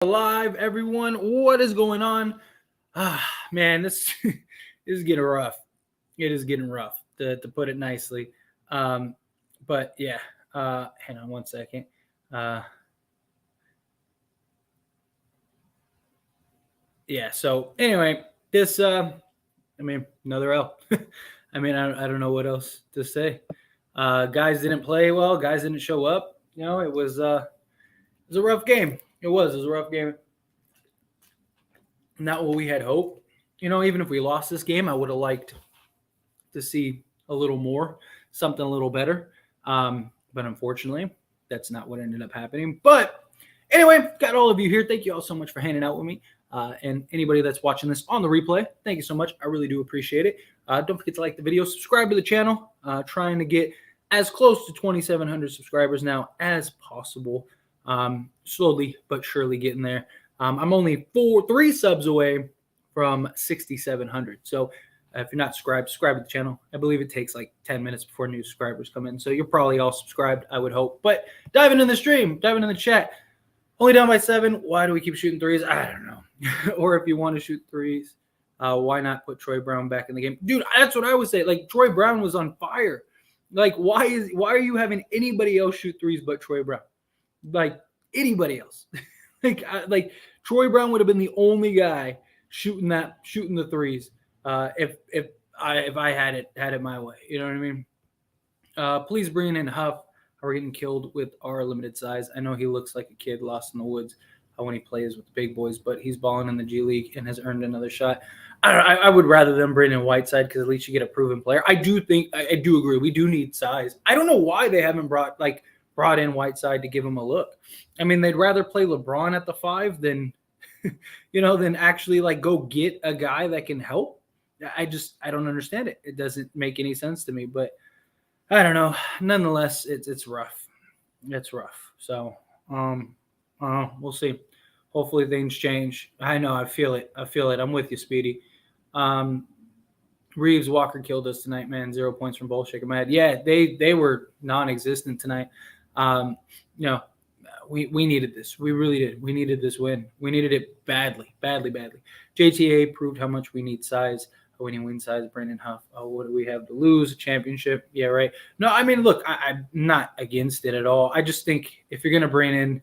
Live, everyone. What is going on? Man, this this is getting rough. It is getting rough, to put it nicely. Um, but yeah, hang on one second. Uh, yeah. So anyway, this. Another L. I don't know what else to say. Guys didn't play well. Guys didn't show up. It was a rough game. It was a rough game. Not what we had hoped. Even if we lost this game, I would have liked to see a little more, something a little better. But unfortunately, that's not what ended up happening. But anyway, got all of you here. Thank you all so much for hanging out with me. And anybody that's watching this on the replay, thank you so much. I really do appreciate it. Don't forget to like the video, subscribe to the channel. Trying to get as close to 2,700 subscribers now as possible. Slowly but surely getting there. I'm only 3 subs away from 6,700. So if you're not subscribe to the channel. I believe it takes like 10 minutes before new subscribers come in. So you're probably all subscribed, I would hope. But diving in the stream, diving in the chat. Only down by 7. Why do we keep shooting threes? I don't know. Or if you want to shoot threes, why not put Troy Brown back in the game? Dude, that's what I would say. Like, Troy Brown was on fire. Like, why are you having anybody else shoot threes but Troy Brown? Like, anybody else. like Troy Brown would have been the only guy shooting the threes. If I had it my way, you know what I mean. Please bring in Huff. We're getting killed with our limited size. I know he looks like a kid lost in the woods when he plays with the big boys, but he's balling in the G League and has earned another shot. I would rather them bring in Whiteside because at least you get a proven player. I do agree. We do need size. I don't know why they haven't brought in Whiteside to give him a look. I mean, they'd rather play LeBron at the 5 than than actually go get a guy that can help. I don't understand it. It doesn't make any sense to me, but I don't know. Nonetheless, it's rough. It's rough. So, we'll see. Hopefully things change. I know. I feel it. I'm with you, Speedy. Reeves Walker killed us tonight, man. 0 points from both. Shaking my head. Yeah, they were non-existent tonight. We needed this. We really did. We needed this win. We needed it badly. JTA proved how much we need size. We need win size. Brandon Huff. What do we have to lose? A championship? Yeah, right. No, I mean, look, I'm not against it at all. I just think if you're gonna bring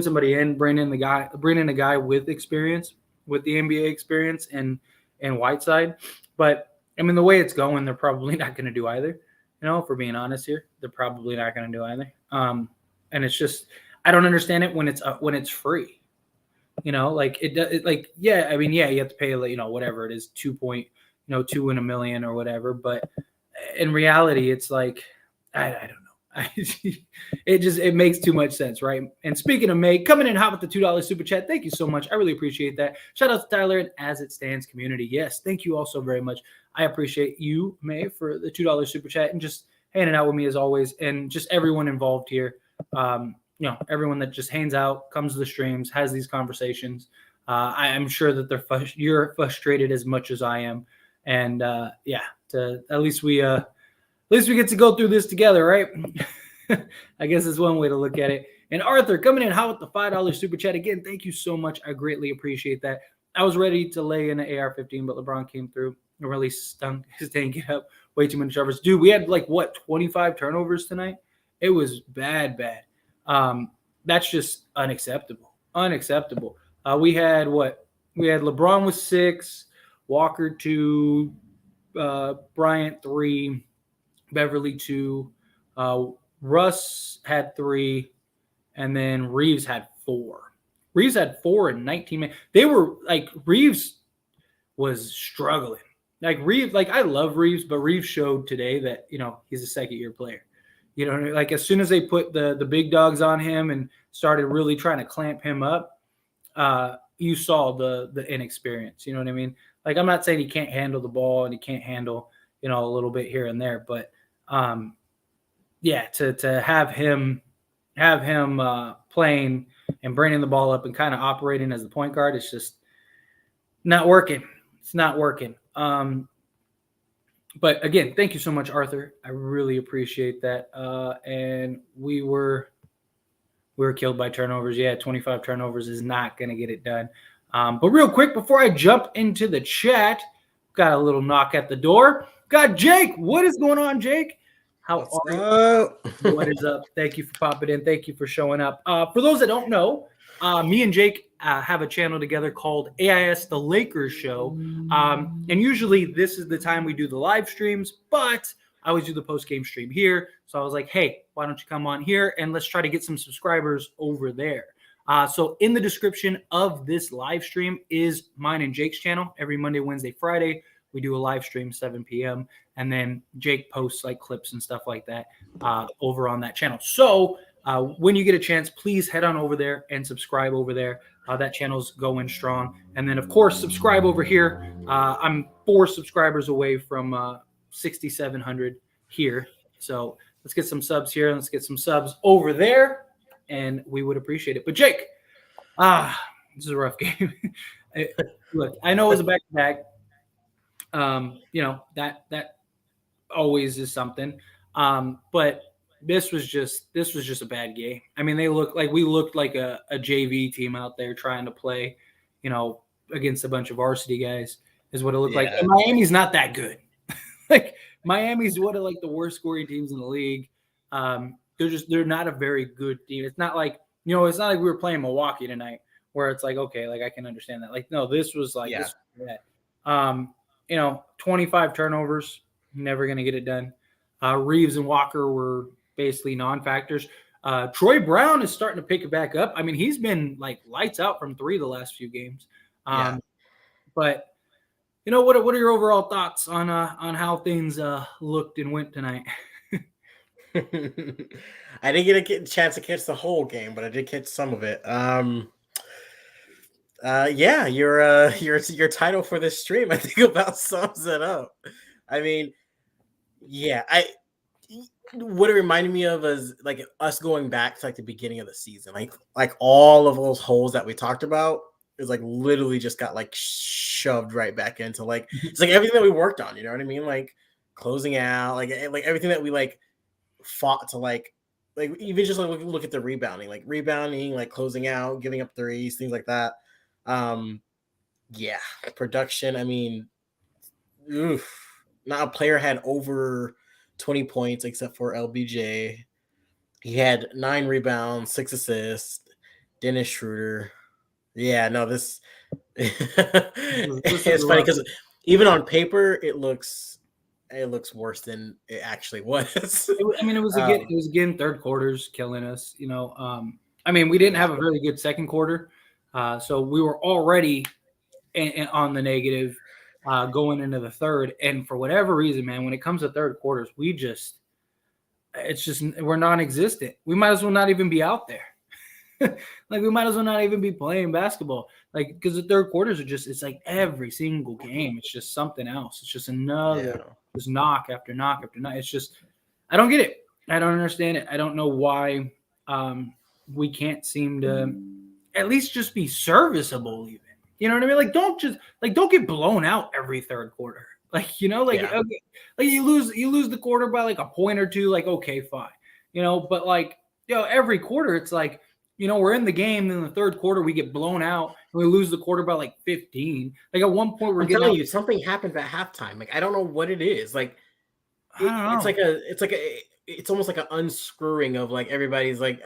somebody in, bring in a guy with experience, with the NBA experience, and Whiteside. But I mean, the way it's going, they're probably not going to do either. If we're being honest here, they're probably not going to do either. And it's just I don't understand it when it's free. Yeah, I mean, yeah, you have to pay whatever it is, 2 in a million or whatever. But in reality, it's like I don't know. It makes too much sense, right? And speaking of May, coming in hot with the $2 super chat. Thank you so much. I really appreciate that. Shout out to Tyler and As It Stands community. Yes, thank you all so very much. I appreciate you, May, for the $2 super chat and just hanging out with me as always, and just everyone involved here. Everyone that just hangs out, comes to the streams, has these conversations. I am sure that you're frustrated as much as I am, and at least we get to go through this together, right? I guess that's one way to look at it. And Arthur coming in hot with the $5 super chat again. Thank you so much. I greatly appreciate that. I was ready to lay in an AR-15, but LeBron came through and really stung his dang get up. Way too many turnovers. Dude, we had 25 turnovers tonight. It was bad. That's just unacceptable. We had LeBron with 6, Walker 2, Bryant 3, Beverly 2, Russ had 3, and then Reeves had 4. Reeves had 4 in 19 minutes. They were Reeves was struggling. Reeves, I love Reeves, but Reeves showed today that he's a second-year player. As soon as they put the big dogs on him and started really trying to clamp him up, you saw the inexperience. You know what I mean? I'm not saying he can't handle the ball and he can't handle a little bit here and there, but to have him playing and bringing the ball up and kind of operating as the point guard, it's just not working. It's not working. But again, thank you so much, Arthur. I really appreciate that. And we were we were killed by turnovers. Yeah, 25 turnovers is not going to get it done. But real quick, before I jump into the chat, got a little knock at the door. Got Jake. What is going on, Jake? How are you? What is up? Thank you for popping in. Thank you for showing up. For those that don't know, me and Jake have a channel together called AIS The Lakers Show. And usually this is the time we do the live streams, but I always do the post-game stream here. So I was like, hey, why don't you come on here and let's try to get some subscribers over there. So in the description of this live stream is mine and Jake's channel. Every Monday, Wednesday, Friday, we do a live stream 7 p.m. And then Jake posts like clips and stuff like that over on that channel. So when you get a chance, please head on over there and subscribe over there. That channel's going strong. And then, of course, subscribe over here. I'm 4 subscribers away from 6,700 here. So let's get some subs here. And let's get some subs over there. And we would appreciate it. But Jake, this is a rough game. Look, I know it was a back-to-back. That always is something. But this was just a bad game. I mean, we looked like a JV team out there trying to play, against a bunch of varsity guys is what it looked like. And Miami's not that good. Like Miami's one of like the worst scoring teams in the league. They're not a very good team. It's not like, it's not like we were playing Milwaukee tonight where it's like, okay, like I can understand that. Like, no, this was like, this was bad. 25 turnovers, never going to get it done. Reeves and Walker were basically non-factors. Troy Brown is starting to pick it back up. I mean, he's been like lights out from 3 the last few games. But what are your overall thoughts on how things looked and went tonight? I didn't get a chance to catch the whole game, but I did catch some of it. Your title for this stream, I think, about sums it up. I mean, what it reminded me of is like us going back to like the beginning of the season, like all of those holes that we talked about is like literally just got like shoved right back into like it's like everything that we worked on. You know what I mean? Like closing out, like everything that we like fought to like even just like look at the rebounding, like closing out, giving up threes, things like that. Production. I mean, not a player had over 20 points except for LBJ. He had 9 rebounds, 6 assists. Dennis Schroeder. Yeah, no, this it's funny because even on paper it looks worse than it actually was. It was again third quarter's killing us. I mean, we didn't have a really good second quarter, so we were already on the negative going into the third. And for whatever reason, man, when it comes to third quarters, we're non-existent. We might as well not even be out there. Like we might as well not even be playing basketball. Like because the third quarters it's like every single game. It's just something else. It's just another just knock after knock after knock. It's just I don't get it. I don't understand it. I don't know why we can't seem to at least just be serviceable even. You know what I mean? Like don't get blown out every third quarter. Okay, like you lose the quarter by like a point or two, like okay, fine. But like every quarter it's like we're in the game, in the third quarter we get blown out and we lose the quarter by like 15. Like at one point I'm telling you, something happened at halftime. Like I don't know what it is. Like it's almost like an unscrewing of like everybody's like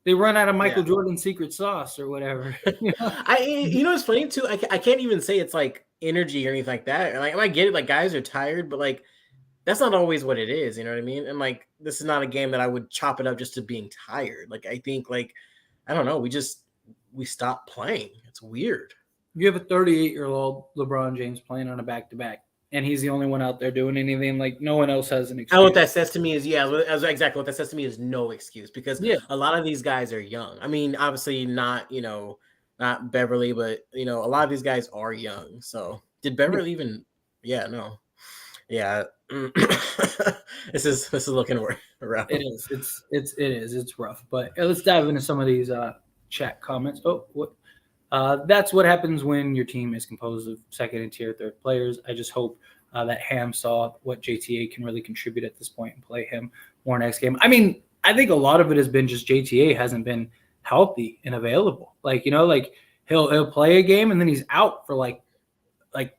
they run out of Michael Jordan's secret sauce or whatever. It's funny too. I can't even say it's like energy or anything like that. Like I get it, like guys are tired, but like that's not always what it is. You know what I mean? And like this is not a game that I would chop it up just to being tired. Like I think like I don't know. We stopped playing. It's weird. You have a 38-year-old LeBron James playing on a back-to-back. And he's the only one out there doing anything. Like no one else has an excuse. And what that says to me is, exactly what that says to me is no excuse because a lot of these guys are young. I mean, obviously not Beverly, but a lot of these guys are young. So did Beverly even? Yeah, no, yeah. This is looking rough. It is. It's rough. But let's dive into some of these chat comments. That's what happens when your team is composed of second and tier third players. I just hope that Ham saw what JTA can really contribute at this point and play him more next game. I mean, I think a lot of it has been just JTA hasn't been healthy and available. Like, like he'll play a game and then he's out for like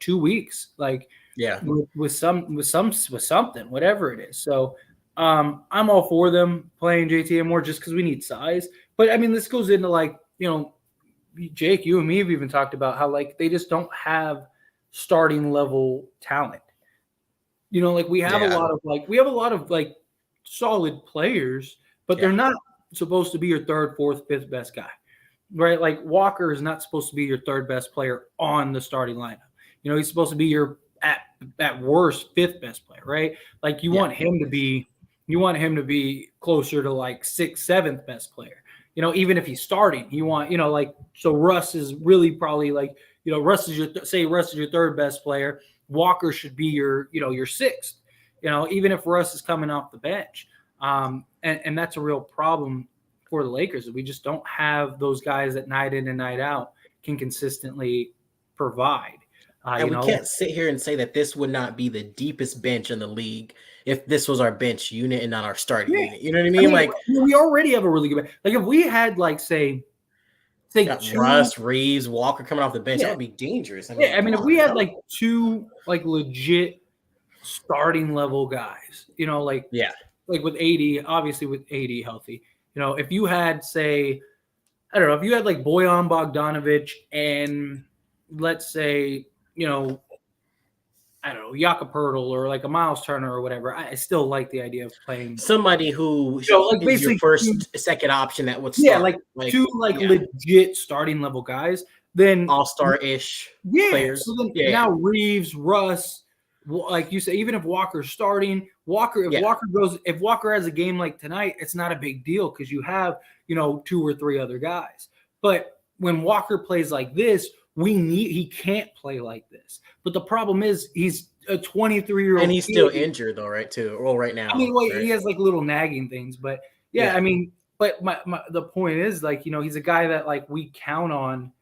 2 weeks, like Yeah. with something, whatever it is. So I'm all for them playing JTA more just because we need size. But I mean, this goes into like, Jake, you and me have even talked about how like they just don't have starting level talent. Like we have a lot of like solid players, but they're not supposed to be your third, fourth, fifth best guy, right? Like Walker is not supposed to be your third best player on the starting lineup. He's supposed to be your at worst fifth best player, right? Like you want him to be closer to like sixth, seventh best player. Even if he's starting, you want like so Russ is really probably like Russ is your third best player. Walker should be your sixth. Even if Russ is coming off the bench, and that's a real problem for the Lakers. We just don't have those guys that night in and night out can consistently provide. And we can't sit here and say that this would not be the deepest bench in the league if this was our bench unit and not our starting unit. You know what I mean? Like we already have a really good bench. Like if we had like say Russ, Reeves, Walker coming off the bench, that would be dangerous. If we had like two like legit starting level guys, like with AD, obviously with AD healthy, if you had say, I don't know, if you had like Bojan Bogdanovic and let's say, I don't know, Jakob Poeltl or like a Miles Turner or whatever, I still like the idea of playing somebody who like is basically your first, second option that would start. Like two legit starting level guys, then all-star-ish players. So then now Reeves, Russ, like you say, even if Walker's starting, if Walker has a game like tonight, it's not a big deal because you have, 2 or 3 other guys. But when Walker plays like this, he can't play like this. But the problem is he's a 23-year-old and he's still injured though, right? Right now. I mean, he has like little nagging things, but I mean, but the point is like, he's a guy that like we count on,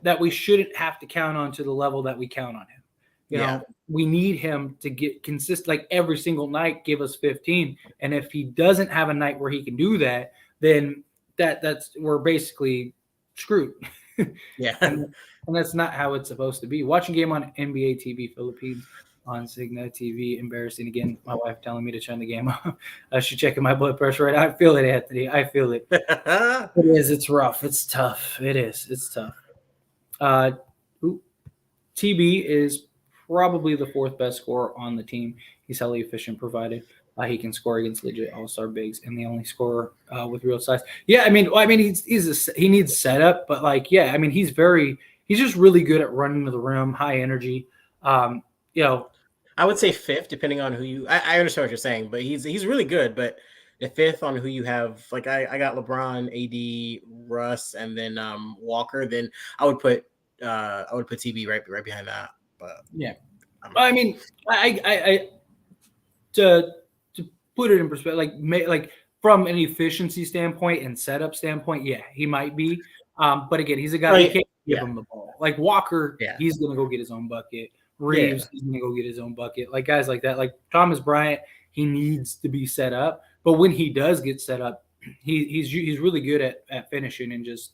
that we shouldn't have to count on to the level that we count on him. You know, we need him to get consistent, like every single night, give us 15. And if he doesn't have a night where he can do that, then we're basically screwed. And that's not how it's supposed to be. Watching game on NBA TV Philippines on Signa TV, embarrassing again. My wife telling me to turn the game off. She's checking my blood pressure right now. I feel it, Anthony. I feel it. It is. It's rough. It's tough. It is. It's tough. TB is probably the 4th best scorer on the team. He's highly efficient, provided he can score against legit all-star bigs, and the only scorer with real size. Yeah, I mean, he needs setup, but like, yeah, I mean, he's just really good at running to the rim, high energy. I would say 5th, depending on who you. I understand what you're saying, but he's really good. But the 5th on who you have, like I got LeBron, AD, Russ, and then Walker. Then I would put TB right behind that. But yeah, I mean, I to put it in perspective, like from an efficiency standpoint and setup standpoint, yeah, he might be. But again, he's a guy who can't give him the ball. Like Walker, he's gonna go get his own bucket. Reeves, he's gonna go get his own bucket. Like guys like that, like Thomas Bryant, he needs to be set up. But when he does get set up, he's really good at finishing and just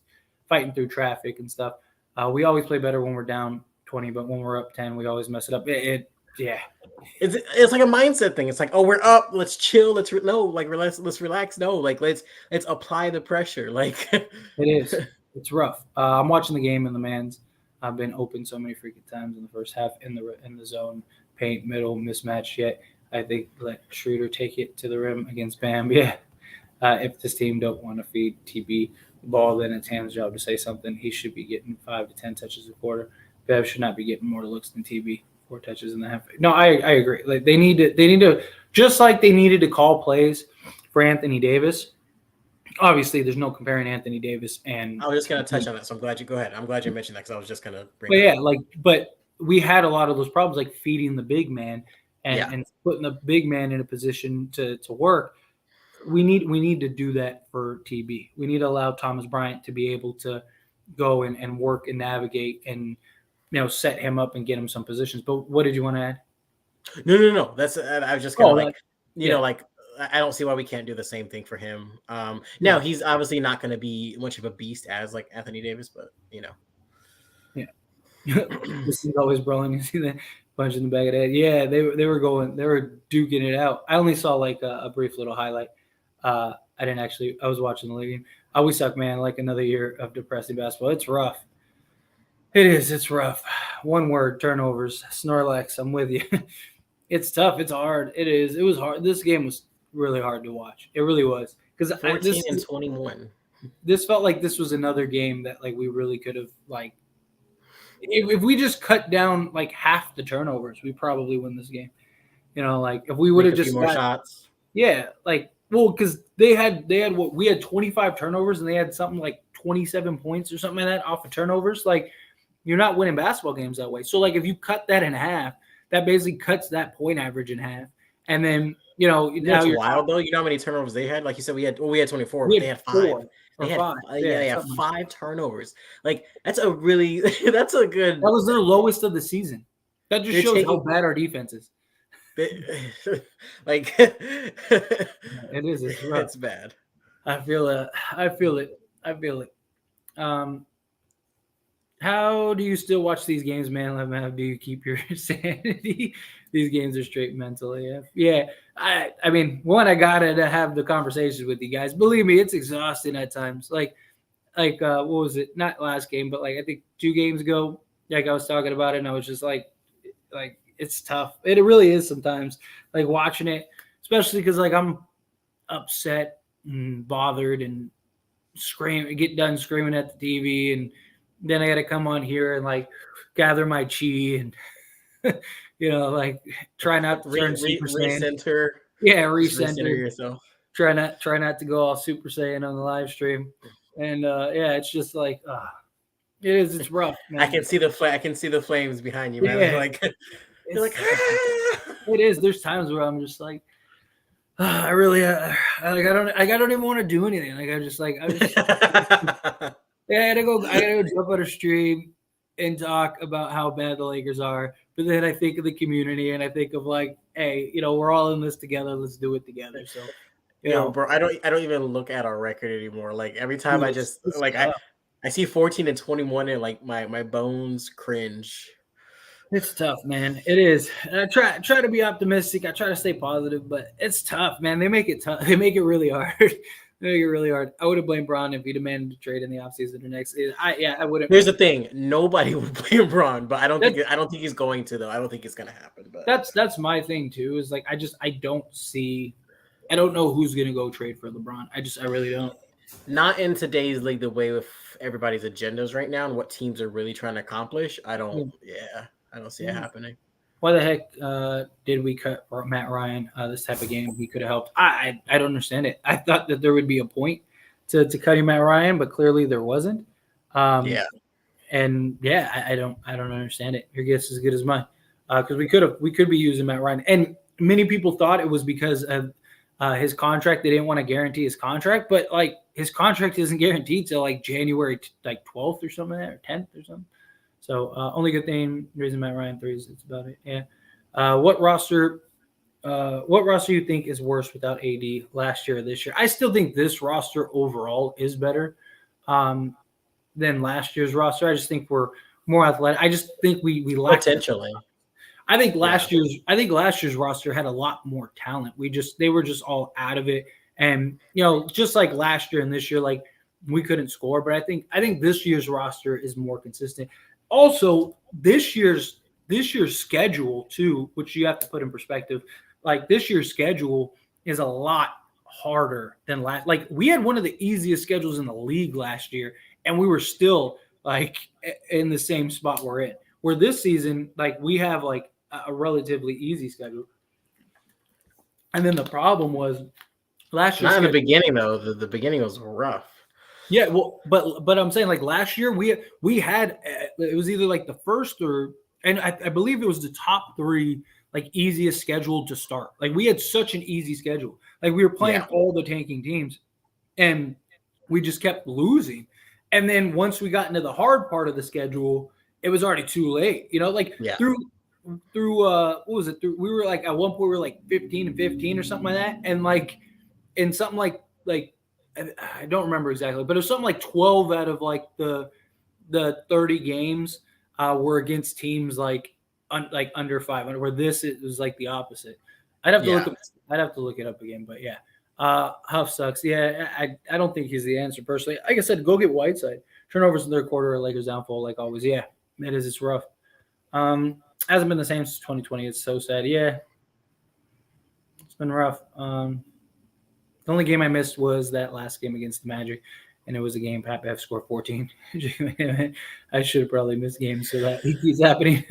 fighting through traffic and stuff. We always play better when we're down 20, but when we're up 10, we always mess it up. It's like a mindset thing. It's like, oh, we're up, let's chill, let's relax. No, like let's apply the pressure. Like it is. It's rough. I'm watching the game in the Mans. I've been open so many freaking times in the first half in the zone, paint, middle, mismatch. Yet I think let Schroeder take it to the rim against Bam. Yeah. If this team don't want to feed TB the ball, then it's Ham's job to say something. He should be getting 5 to 10 touches a quarter. Bev should not be getting more looks than TB. 4 touches in the half. No, I agree. Like they need to just like they needed to call plays for Anthony Davis. Obviously, there's no comparing Anthony Davis and. I was just gonna touch on that, so I'm glad you go ahead. I'm glad you mentioned that because I was just gonna bring. But we had a lot of those problems, like feeding the big man and putting the big man in a position to work. We need to do that for TB. We need to allow Thomas Bryant to be able to go and work and navigate and set him up and get him some positions. But what did you want to add? No. That's I was just gonna like I don't see why we can't do the same thing for him. Now he's obviously not going to be much of a beast as like Anthony Davis, but Yeah. This is always brawling. You see that punch in the back of the head. Yeah, they were duking it out. I only saw like a brief little highlight. I didn't actually. I was watching the league. We suck, man. Like another year of depressing basketball. It's rough. It is. It's rough. One word: turnovers. Snorlax. I'm with you. It's tough. It's hard. It is. It was hard. This game was really hard to watch. It really was because 14-21. This felt like this was another game that like we really could have like. If we just cut down like half the turnovers, we probably win this game. Like if we would have just more shots. Yeah, like because they had what we had 25 turnovers and they had something like 27 points or something like that off of turnovers. Like you're not winning basketball games that way. So like if you cut that in half, that basically cuts that point average in half. And then now it's wild though. You know how many turnovers they had? Like you said, we had 24, but they had 5. They had 5 turnovers. Like that's a really that's a good. That was their lowest of the season. That just shows how bad our defense is. Like it is. It's bad. I feel it. How do you still watch these games, man? How do you keep your sanity? These games are straight mental. Yeah. I mean, one, I gotta have the conversations with you guys. Believe me, it's exhausting at times. Like what was it? Not last game, but like I think 2 games ago. Like I was talking about it, and I was just like it's tough. It really is sometimes. Like watching it, especially because like I'm upset and bothered and get done screaming at the TV, and then I got to come on here and like gather my chi and like try not to turn Super Saiyan. Recenter. Yeah, recenter yourself. Try not to go all Super Saiyan on the live stream, and it's just like it is. It's rough. Man. I can see the flames behind you, man. Yeah. Like you're like it is. There's times where I'm just like. I really, I don't even want to do anything. Like I just I gotta go jump on a stream and talk about how bad the Lakers are. But then I think of the community and I think of like, hey, we're all in this together. Let's do it together. So, bro, I don't even look at our record anymore. Like every time I just like I see 14-21 and like my bones cringe. It's tough, man. It is. And I try to be optimistic. I try to stay positive, but it's tough, man. They make it tough. They make it really hard. I would have blamed Bron if he demanded to trade in the offseason or next season. I wouldn't. Here's the thing: nobody would blame Bron, but I don't think he's going to though. I don't think it's going to happen. But that's my thing too. Is like I don't know who's going to go trade for LeBron. I really don't. Not in today's league, the way with everybody's agendas right now and what teams are really trying to accomplish. I don't see it happening. Why the heck did we cut Matt Ryan this type of game? He could have helped. I don't understand it. I thought that there would be a point to cutting Matt Ryan, but clearly there wasn't. I don't understand it. Your guess is as good as mine. Because we could be using Matt Ryan, and many people thought it was because of his contract. They didn't want to guarantee his contract, but like his contract isn't guaranteed till like January 12th or something, or 10th or something. So only good thing raising Matt Ryan threes. That's about it. Yeah. What roster you think is worse without AD last year or this year? I still think this roster overall is better than last year's roster. I just think we're more athletic. I just think we lack potentially. I think last year's roster had a lot more talent. They were just all out of it, and just like last year and this year, like we couldn't score. But I think this year's roster is more consistent. Also, this year's schedule too, which you have to put in perspective, like this year's schedule is a lot harder than last. Like we had one of the easiest schedules in the league last year, and we were still like in the same spot we're in. Where this season, like we have like a relatively easy schedule, and then the problem was last year. Not in the beginning though. The beginning was rough. Yeah, well, but I'm saying like last year we had it was either like the first and I believe it was the top 3 like easiest schedule to start. Like we had such an easy schedule. Like we were playing all the tanking teams, and we just kept losing. And then once we got into the hard part of the schedule, it was already too late. what was it? We were like at one point we were like 15-15 or something like that, and like in something like I don't remember exactly, but it was something like 12 out of like the 30 games were against teams like under 500. Where this it was like the opposite. I'd have to look it up again, but yeah. Huff sucks. Yeah, I don't think he's the answer personally. Like I said, go get Whiteside. Turnovers in their quarter, Lakers downfall like always. Yeah, it is. It's rough. Hasn't been the same since 2020. It's so sad. Yeah, it's been rough. The only game I missed was that last game against the Magic, and it was a game Pat Bev scored 14. I should have probably missed games so that it keeps happening.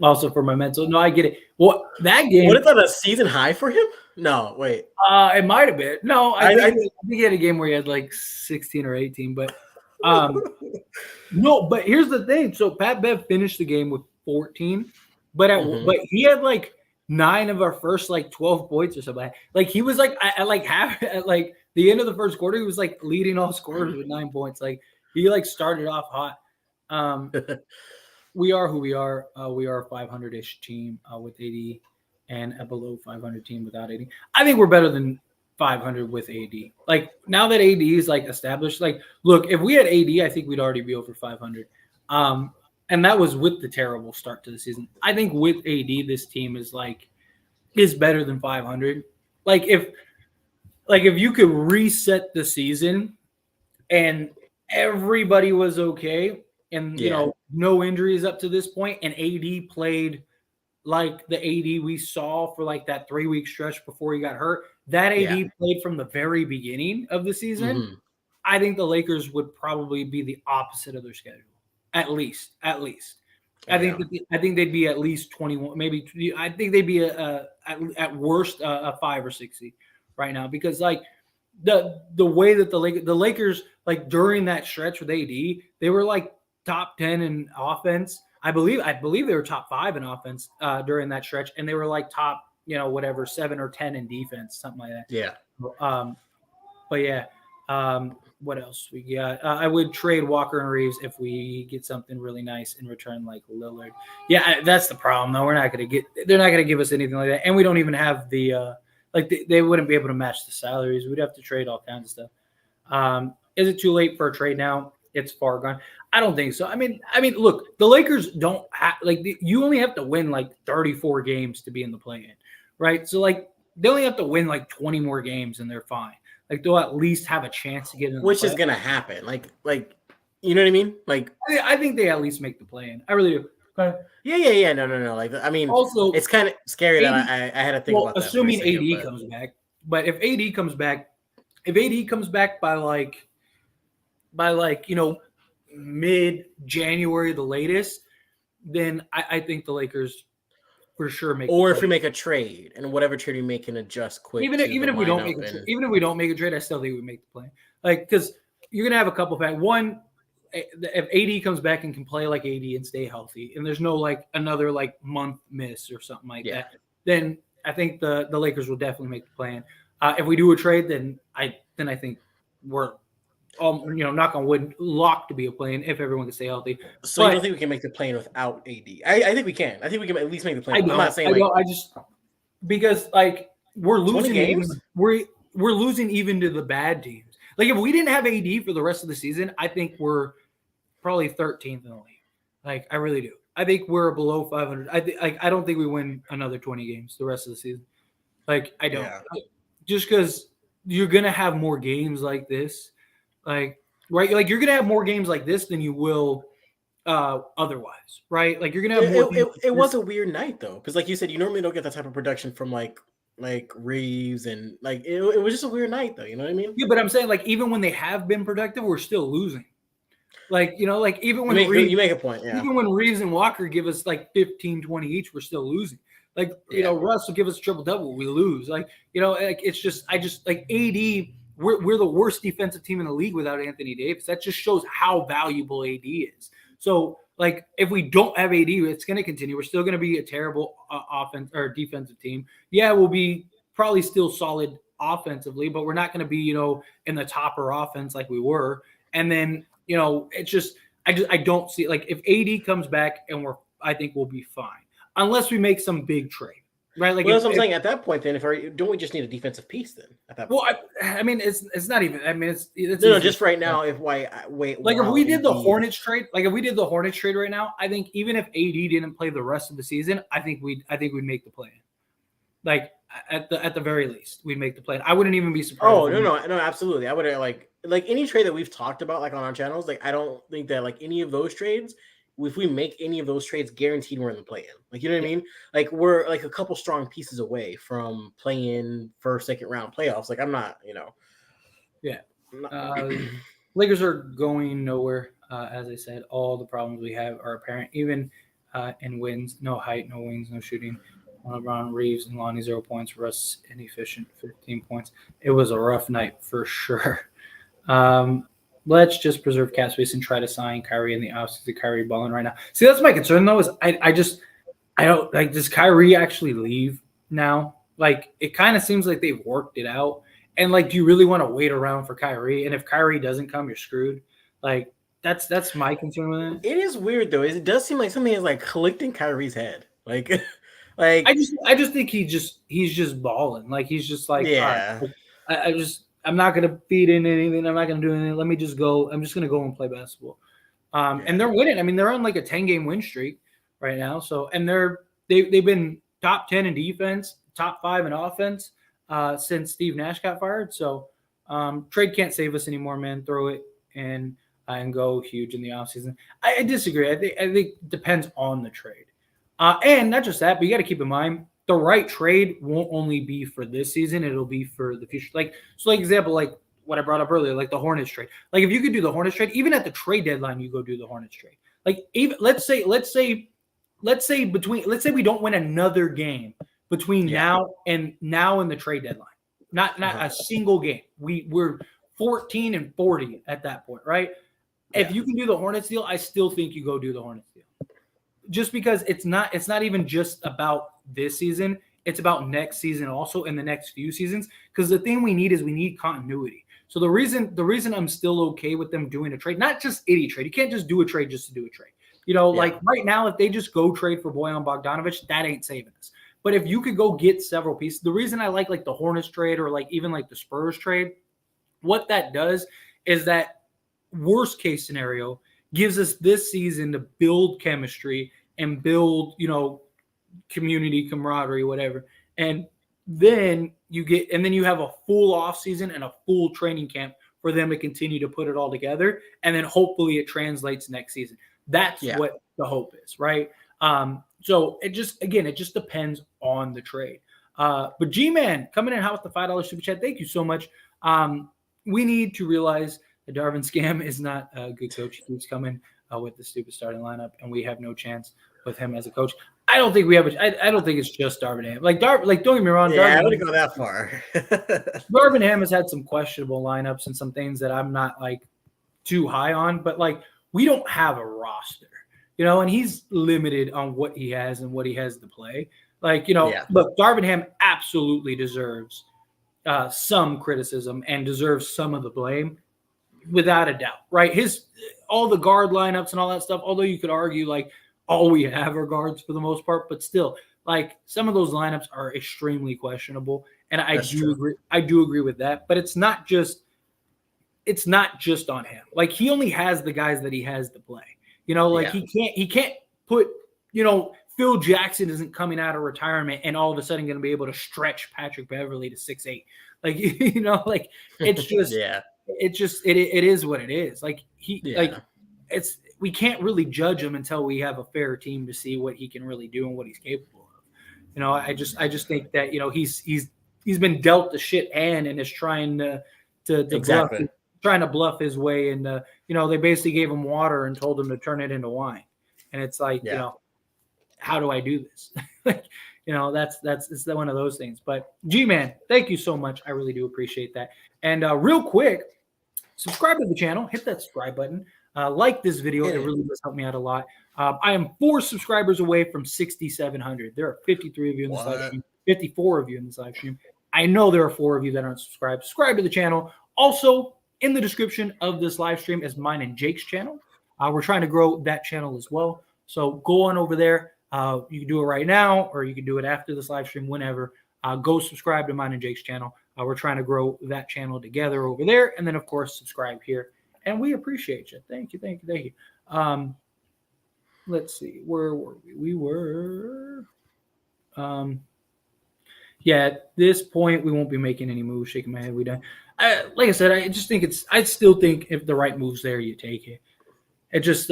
Also for my mental. No, I get it. Well, that game. What is that, a season high for him? No, wait. It might have been. No, I think he had a game where he had like 16 or 18, but no, but here's the thing. So Pat Bev finished the game with 14, but but he had like 9 of our first like 12 points or something. Like he was like at like half at like the end of the first quarter, he was like leading all scorers with 9 points. Like he like started off hot. We are who we are. We are a 500-ish team with 80 and a below 500 team without 80. I think we're better than 500 with AD. Like now that AD is like established, like look, if we had AD, I think we'd already be over 500. And that was with the terrible start to the season. I think with AD, this team is better than 500. Like if you could reset the season and everybody was okay and you know no injuries up to this point and AD played like the AD we saw for like that 3-week stretch before he got hurt, that AD played from the very beginning of the season, I think the Lakers would probably be the opposite of their schedule. At least. I think they'd be at least 21, maybe. I think they'd be at worst a 5 or 6 seed right now because like the way that the Lakers like during that stretch with AD, they were like top 10 in offense. I believe they were top 5 in offense during that stretch, and they were like top 7 or 10 in defense, something like that. Yeah. But yeah. What else we got? I would trade Walker and Reeves if we get something really nice in return, like Lillard. Yeah, that's the problem though. They're not going to give us anything like that, and we don't even have the they wouldn't be able to match the salaries. We'd have to trade all kinds of stuff. Is it too late for a trade now? It's far gone. I don't think so. I mean, look, the Lakers don't have you only have to win like 34 games to be in the play-in, right? So like they only have to win like 20 more games and they're fine. Like they'll at least have a chance to get in. Which is gonna happen. Like you know what I mean? Like I think they at least make the play-in. I really do. Yeah. No. Like I mean, also it's kind of scary that I had to think about that. Assuming AD comes back, but if AD comes back by mid-January the latest, then I think the Lakers for sure make. Or if we make a trade, and whatever trade we make can adjust quick. Even if we don't make a trade, I still think we make the play. Like because you're gonna have a couple of one. If AD comes back and can play like AD and stay healthy, and there's no like another like month miss or something like that, then I think the Lakers will definitely make the plan. If we do a trade, then I think we're knock on wood, locked to be a play-in if everyone can stay healthy. So you don't think we can make the play-in without AD? I think we can. I think we can at least make the play-in. I'm not saying because like we're losing games. We're losing even to the bad teams. Like if we didn't have AD for the rest of the season, I think we're probably 13th in the league. Like I really do. I think we're below 500. I don't think we win another 20 games the rest of the season. Like I don't. Yeah. Just because you're gonna have more games like this, like right. Like you're gonna have more games like this than you will otherwise, right? Like you're gonna have more. It was a weird night though, because like you said, you normally don't get that type of production from like Reeves and like it was just a weird night though. You know what I mean? Yeah, but I'm saying like even when they have been productive, we're still losing. Like like even when you make a point, yeah. Even when Reeves and Walker give us like 15, 20 each, we're still losing. Like Russ will give us a triple double, we lose. Like like it's just like AD. We're the worst defensive team in the league without Anthony Davis. That just shows how valuable AD is. So, like, if we don't have AD, it's going to continue. We're still going to be a terrible offense or defensive team. Yeah, we'll be probably still solid offensively, but we're not going to be, in the topper offense like we were. And then, it's just I don't see like if AD comes back and I think we'll be fine. unless we make some big trade, right? Like Well, that's what I'm saying. At that point, then, don't we just need a defensive piece then? At that point, well, I mean, it's not even. I mean, it's no, easy. just right now. If wait, Like if we did the Hornets trade, right now, I think even if AD didn't play the rest of the season, I think we'd make the play. Like at the very least, we'd make the play. I wouldn't even be surprised. Oh no, absolutely. I would like any trade that we've talked about like on our channels. Like I don't think that like any of those trades, if we make any of those trades, guaranteed we're in the play-in. Like you know what I mean? Like we're like a couple strong pieces away from playing first, second round playoffs. Like I'm not, Yeah. Lakers are going nowhere. As I said, all the problems we have are apparent. Even in wins, no height, no wings, no shooting. LeBron, Reeves, and Lonnie 0 points. Russ inefficient, 15 points. It was a rough night for sure. Let's just preserve cap space and try to sign Kyrie in the offseason. Kyrie balling right now. See, that's my concern though. Is I don't like. Does Kyrie actually leave now? Like it kind of seems like they've worked it out. And like, do you really want to wait around for Kyrie? And if Kyrie doesn't come, you're screwed. Like that's my concern with it. It is weird though. It does seem like something is like collecting Kyrie's head. Like. Like I just think he's just balling. Like he's just like, yeah. Right, I'm not gonna feed in anything. I'm not gonna do anything. Let me just go. I'm just gonna go and play basketball. And they're winning. I mean, they're on like a 10-game win streak right now. So and they've been top 10 in defense, top 5 in offense since Steve Nash got fired. So trade can't save us anymore, man. Throw it and go huge in the offseason. I disagree. I think it depends on the trade. And not just that, but you got to keep in mind the right trade won't only be for this season; it'll be for the future. Like example, like what I brought up earlier, like the Hornets trade. Like if you could do the Hornets trade, even at the trade deadline, you go do the Hornets trade. Like even let's say we don't win another game between now and the trade deadline. Not a single game. We're 14-40 at that point, right? Yeah. If you can do the Hornets deal, I still think you go do the Hornets deal. Just because it's not even just about this season, it's about next season also and the next few seasons. Because the thing we need continuity. So the reason I'm still okay with them doing a trade, not just any trade. You can't just do a trade just to do a trade. Like right now, if they just go trade for Bojan Bogdanović, that ain't saving us. But if you could go get several pieces, the reason I like the Hornets trade or like even like the Spurs trade, what that does is that worst case scenario gives us this season to build chemistry and build, community camaraderie, whatever. And then you have a full off season and a full training camp for them to continue to put it all together. And then hopefully it translates next season. That's what the hope is, right? So it just depends on the trade. But G-Man coming in hot with the $5 super chat. Thank you so much. We need to realize the Darvin scam is not a good coach. He keeps coming with the stupid starting lineup, and we have no chance with him as a coach. I don't think we have I don't think it's just Darvin Ham. Like don't get me wrong. Yeah, I wouldn't go that far. Darvin Ham has had some questionable lineups and some things that I'm not like too high on, but like we don't have a roster, and he's limited on what he has and what he has to play. Like, Look, Darvin Ham absolutely deserves some criticism and deserves some of the blame. Without a doubt, right? All the guard lineups and all that stuff, although you could argue like all we have are guards for the most part, but still, like some of those lineups are extremely questionable. And I do agree with that, but it's not just on him. Like he only has the guys that he has to play. He can't put, Phil Jackson isn't coming out of retirement and all of a sudden going to be able to stretch Patrick Beverley to 6'8". Like, it's just it is what it is. Like we can't really judge him until we have a fair team to see what he can really do and what he's capable of. I just think that he's been dealt the shit hand and is trying to bluff his way, and they basically gave him water and told him to turn it into wine, and it's like how do I do this? It's one of those things. But G-Man, thank you so much. I really do appreciate that. And real quick, subscribe to the channel, hit that subscribe button, like this video. It really does help me out a lot. I am 4 subscribers away from 6,700. There are 53 of you in this live stream, 54 of you in this live stream. I know there are 4 of you that aren't subscribed. Subscribe to the channel. Also, in the description of this live stream is mine and Jake's channel. We're trying to grow that channel as well. So go on over there. You can do it right now, or you can do it after this live stream, whenever. Go subscribe to mine and Jake's channel. We're trying to grow that channel together over there. And then, of course, subscribe here. And we appreciate you. Thank you, thank you, thank you. Let's see. Where were we? We were... yeah, at this point, we won't be making any moves. Shaking my head, we done. Like I said, I just think I still think if the right move's there, you take it. It just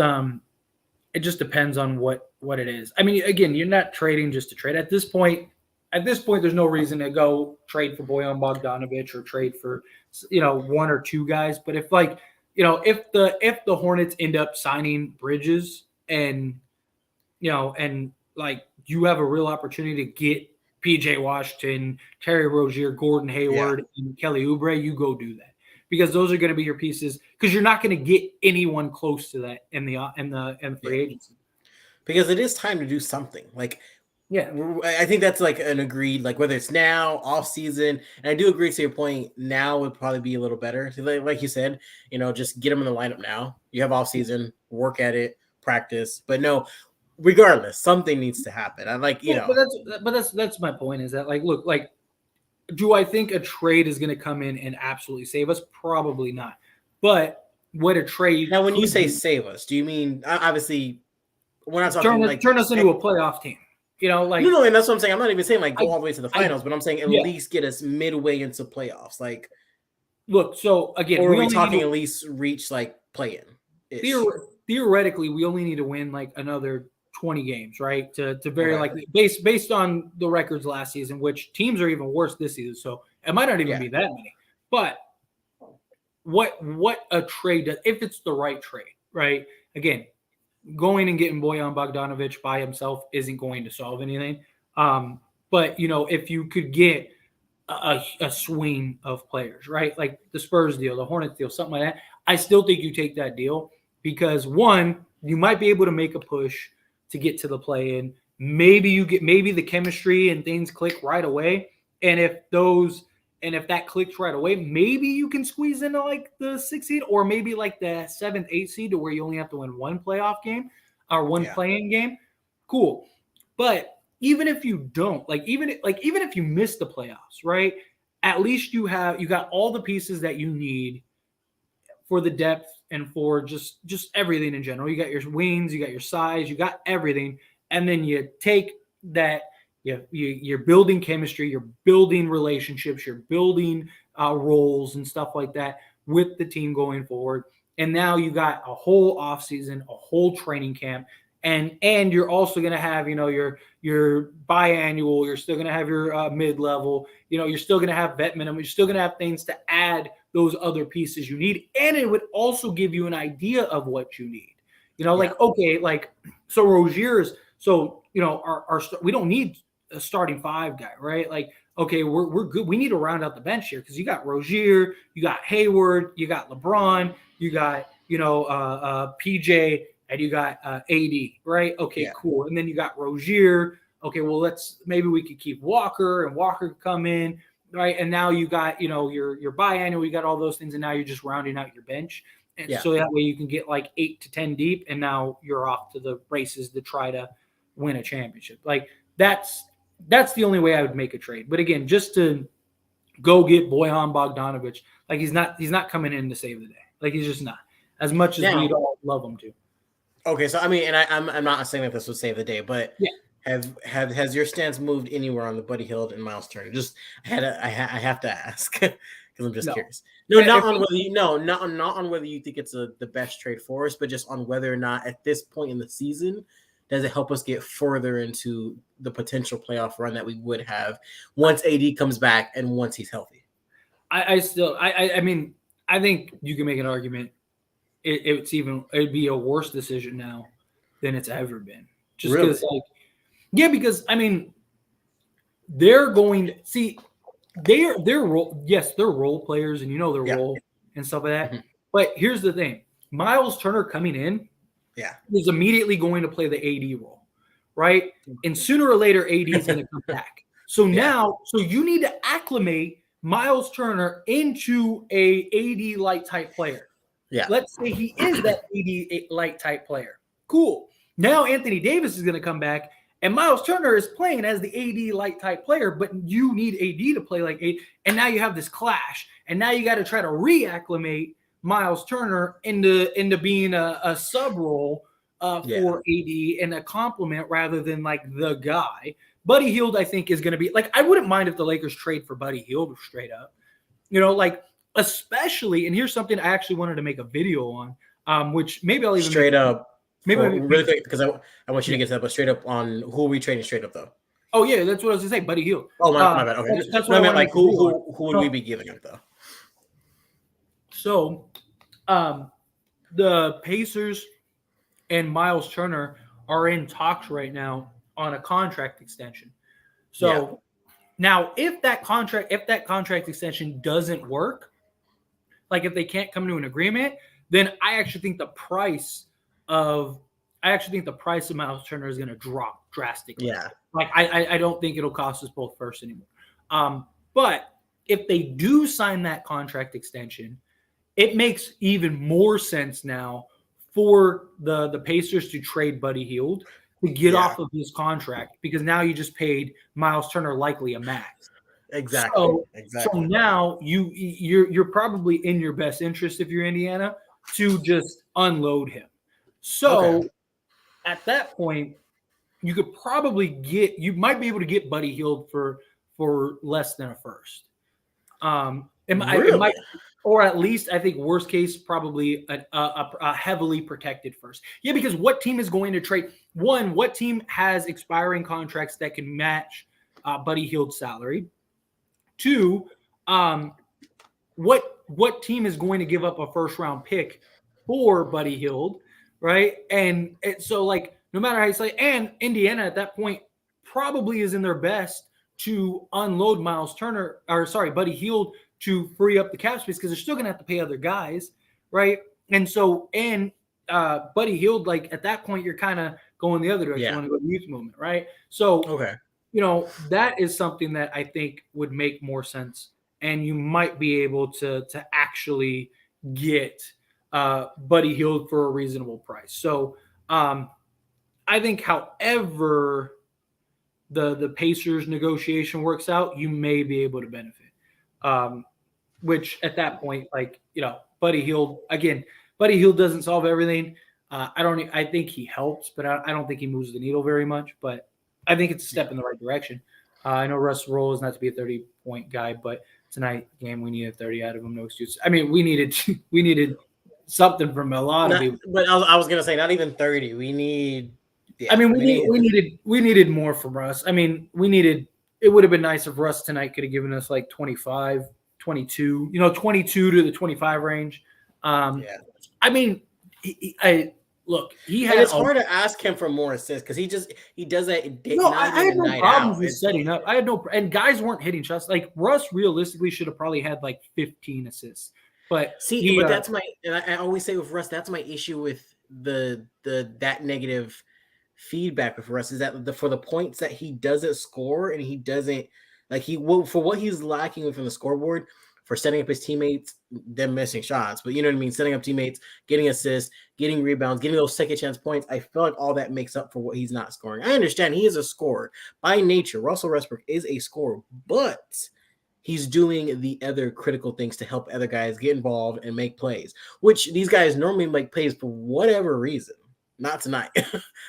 depends on what it is. I mean, again, you're not trading just to trade. At this point, there's no reason to go trade for Bojan Bogdanovic or trade for, one or two guys. But if if the Hornets end up signing Bridges and you have a real opportunity to get PJ Washington, Terry Rozier, Gordon Hayward, and Kelly Oubre, you go do that, because those are going to be your pieces, because you're not going to get anyone close to that in the free agency. Because it is time to do something. I think that's an agreed, whether it's now, off season, and I do agree to your point. Now would probably be a little better. Like you said, just get them in the lineup now. You have off season, work at it, practice. But no, regardless, something needs to happen. But that's my point. Is that look, do I think a trade is going to come in and absolutely save us? Probably not. But what a trade now, when you say save us, do you mean obviously we're not talking turn us into a playoff team? No, and that's what I'm saying. I'm not even saying go all the way to the finals, but I'm saying at least get us midway into playoffs. Look, so again, or are we talking at least reach play-in? Theoretically, we only need to win another 20 games, right? To very likely based on the records last season, which teams are even worse this season. So it might not even be that many. But what a trade does, if it's the right trade, right? Again, going and getting Bojan Bogdanovic by himself isn't going to solve anything. But if you could get a swing of players, right? Like the Spurs deal, the Hornets deal, something like that, I still think you take that deal, because one, you might be able to make a push to get to the play-in. Maybe the chemistry and things click right away. And if that clicks right away, maybe you can squeeze into the 6th seed, or maybe the 7th, 8th seed, to where you only have to win one playoff game or one play-in game. Cool. But even if you don't, even if you miss the playoffs, right? At least you got all the pieces that you need for the depth and for just everything in general. You got your wings, you got your size, you got everything. And then you take that, you're building chemistry, you're building relationships, you're building roles and stuff like that with the team going forward. And now you got a whole offseason, a whole training camp. And you're also going to have, your biannual, you're still going to have your mid-level, you're still going to have vet minimum, you're still going to have things to add those other pieces you need. And it would also give you an idea of what you need. So Rozier's, we don't need a starting 5 guy, right? We're good. We need to round out the bench here, because you got Rozier, you got Hayward, you got LeBron, you got, PJ, and you got AD, right? Okay, cool. And then you got Rozier. Okay, well, maybe we could keep Walker, and Walker could come in, right? And now you got, your biannual, you got all those things, and now you're just rounding out your bench. And so that way you can get 8 to 10 deep, and now you're off to the races to try to win a championship. That's the only way I would make a trade. But again, just to go get Bojan Bogdanovic, he's not coming in to save the day. He's just not, as much as we'd all love him to. Okay, so I mean, and I'm not saying that this would save the day, but has your stance moved anywhere on the Buddy Hield and Miles Turner? Just I have to ask, because I'm just curious. No, not on whether you think it's the best trade for us, but just on whether or not at this point in the season does it help us get further into the potential playoff run that we would have once AD comes back and once he's healthy. I mean, I think you can make an argument. It'd be a worse decision now than it's ever been. Just because, because I mean, they're going to see they're role. Yes, they're role players, and their role and stuff like that. Mm-hmm. But here's the thing: Miles Turner coming in, is immediately going to play the AD role, right? And sooner or later, AD is going to come back. So now, you need to acclimate Miles Turner into a AD light type player. Yeah. Let's say he is that AD light type player. Cool. Now Anthony Davis is going to come back, And Miles Turner is playing as the AD light type player, but you need AD to play like AD. And now you have this clash. And now you got to try to reacclimate Miles Turner into being a sub role for AD and a complement rather than like the guy. Buddy Hield, I think, is going to be like, I wouldn't mind if the Lakers trade for Buddy Hield straight up. Like, especially, and here's something I actually wanted to make a video on, which maybe I'll even straight up. Maybe really quick, because I want you to get that, but straight up on who are we trading straight up though? Oh yeah, that's what I was gonna say, Buddy Hield. Oh my bad. Okay, that's what I meant. Like who would we be giving up though? So, the Pacers and Miles Turner are in talks right now on a contract extension. So now, if that contract extension doesn't work, like if they can't come to an agreement, then I actually think the price of Miles Turner is going to drop drastically. Yeah. Like I don't think it'll cost us both first anymore. But if they do sign that contract extension, it makes even more sense now for the Pacers to trade Buddy Hield to get off of his contract, because now you just paid Miles Turner likely a max. Exactly. So now you're probably in your best interest if you're Indiana to just unload him. So at that point, you could probably you might be able to get Buddy Hield for less than a first. It might, or at least I think worst case probably a heavily protected first. Yeah, because what team is going to trade? One, what team has expiring contracts that can match Buddy Hield's salary? Two, what team is going to give up a first round pick for Buddy Hield, right? And so like no matter how you say, and Indiana at that point probably is in their best to unload Buddy Hield to free up the cap space, because they're still gonna have to pay other guys, right? And so Buddy Hield, like at that point, you're kind of going the other direction. You want to go to youth movement, right? So that is something that I think would make more sense, and you might be able to actually get Buddy Hield for a reasonable price. So I think, however the Pacers negotiation works out, you may be able to benefit. Which at that point, like, Buddy Hield doesn't solve everything. I think he helps, but I don't think he moves the needle very much. But I think it's a step in the right direction. I know Russ role is not to be a 30-point guy, but tonight game we needed 30 out of him, no excuse. I mean, we needed something from a lot of people. But I was gonna say not even 30. We need. Yeah, I mean, we needed more from Russ. I mean, it would have been nice if Russ tonight could have given us like 25, 22, 22 to the 25 range. I mean, he had. It's hard to ask him for more assists because he does that. I had no problems with setting up. And guys weren't hitting shots. Like Russ realistically should have probably had like 15 assists. But but that's and I always say with Russ, that's my issue with that negative feedback with Russ is that for the points that he doesn't score and he doesn't for what he's lacking within the scoreboard, for setting up his teammates, them missing shots, but you know what I mean, setting up teammates, getting assists, getting rebounds, getting those second chance points. I feel like all that makes up for what he's not scoring. I understand he is a scorer by nature. Russell Westbrook is a scorer, but he's doing the other critical things to help other guys get involved and make plays, which these guys normally make plays for whatever reason. Not tonight.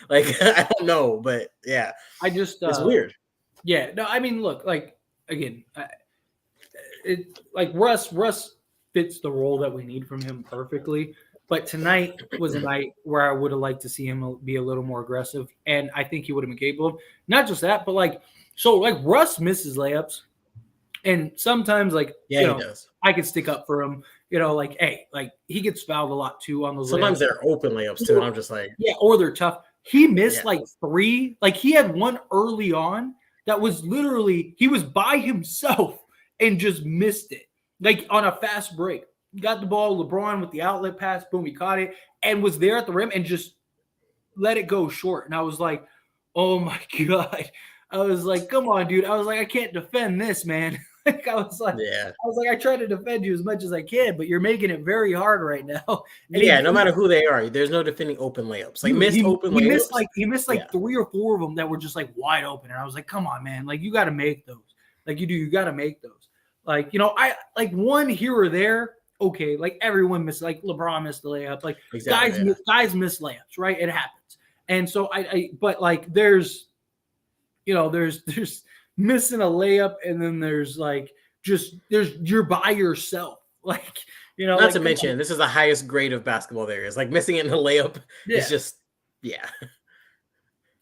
I don't know, but yeah, it's weird. Yeah, no, I mean, look, like again, Russ fits the role that we need from him perfectly. But tonight was a night where I would have liked to see him be a little more aggressive, and I think he would have been capable of not just that, but Russ misses layups, and sometimes he does. I could stick up for him. He gets fouled a lot too on those. Sometimes layups. They're open layups too, and I'm just like, or they're tough. He missed 3. He had one early on that was literally he was by himself and just missed it, on a fast break. Got the ball, LeBron with the outlet pass, boom, he caught it and was there at the rim and just let it go short. And I was like, oh my God. I was like, come on, dude. I was like, I can't defend this, man. Like Yeah. I try to defend you as much as I can, but you're making it very hard right now. And Yeah, no matter who they are, there's no defending open layups. Like missed open layups. He missed like 3 or 4 of them that were just like wide open, and I was like, come on, man, like you got to make those. Like you got to make those. Like I like one here or there. Okay, like everyone missed, like LeBron missed the layup. Like Exactly, guys miss layups, right? It happens. And so but like there's missing a layup, and then there's like you're by yourself, like Not like, to mention, this is the highest grade of basketball there is. Like missing it in a layup is just, yeah.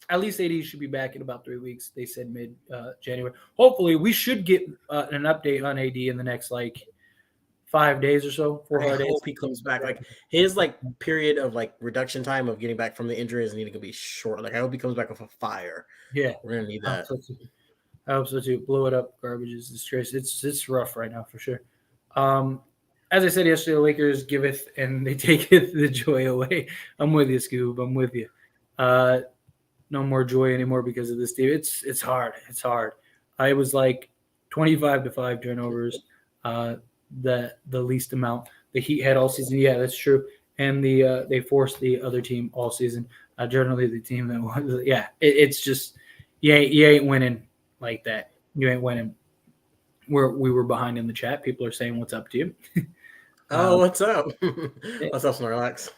At least AD should be back in about 3 weeks. They said mid January. Hopefully, we should get an update on AD in the next like 5 days or so. 4 or 5 days. I hope he comes back. Like his like period of like reduction time of getting back from the injury is needing to be short. Like I hope he comes back with a fire. Yeah, we're gonna need that. I hope so too. Blow it up. Garbage is disgrace. It's rough right now for sure. As I said yesterday, the Lakers giveth and they taketh the joy away. I'm with you, Scoob. I'm with you. No more joy anymore because of this team. It's hard. It's hard. I was like 25-5 turnovers. The least amount the Heat had all season. Yeah, that's true. And they forced the other team all season. Generally, the team that was. Yeah, it's just you ain't winning like that. You ain't winning. We were behind in the chat. People are saying, "What's up to you?" Oh, what's up? What's up, Snorlax?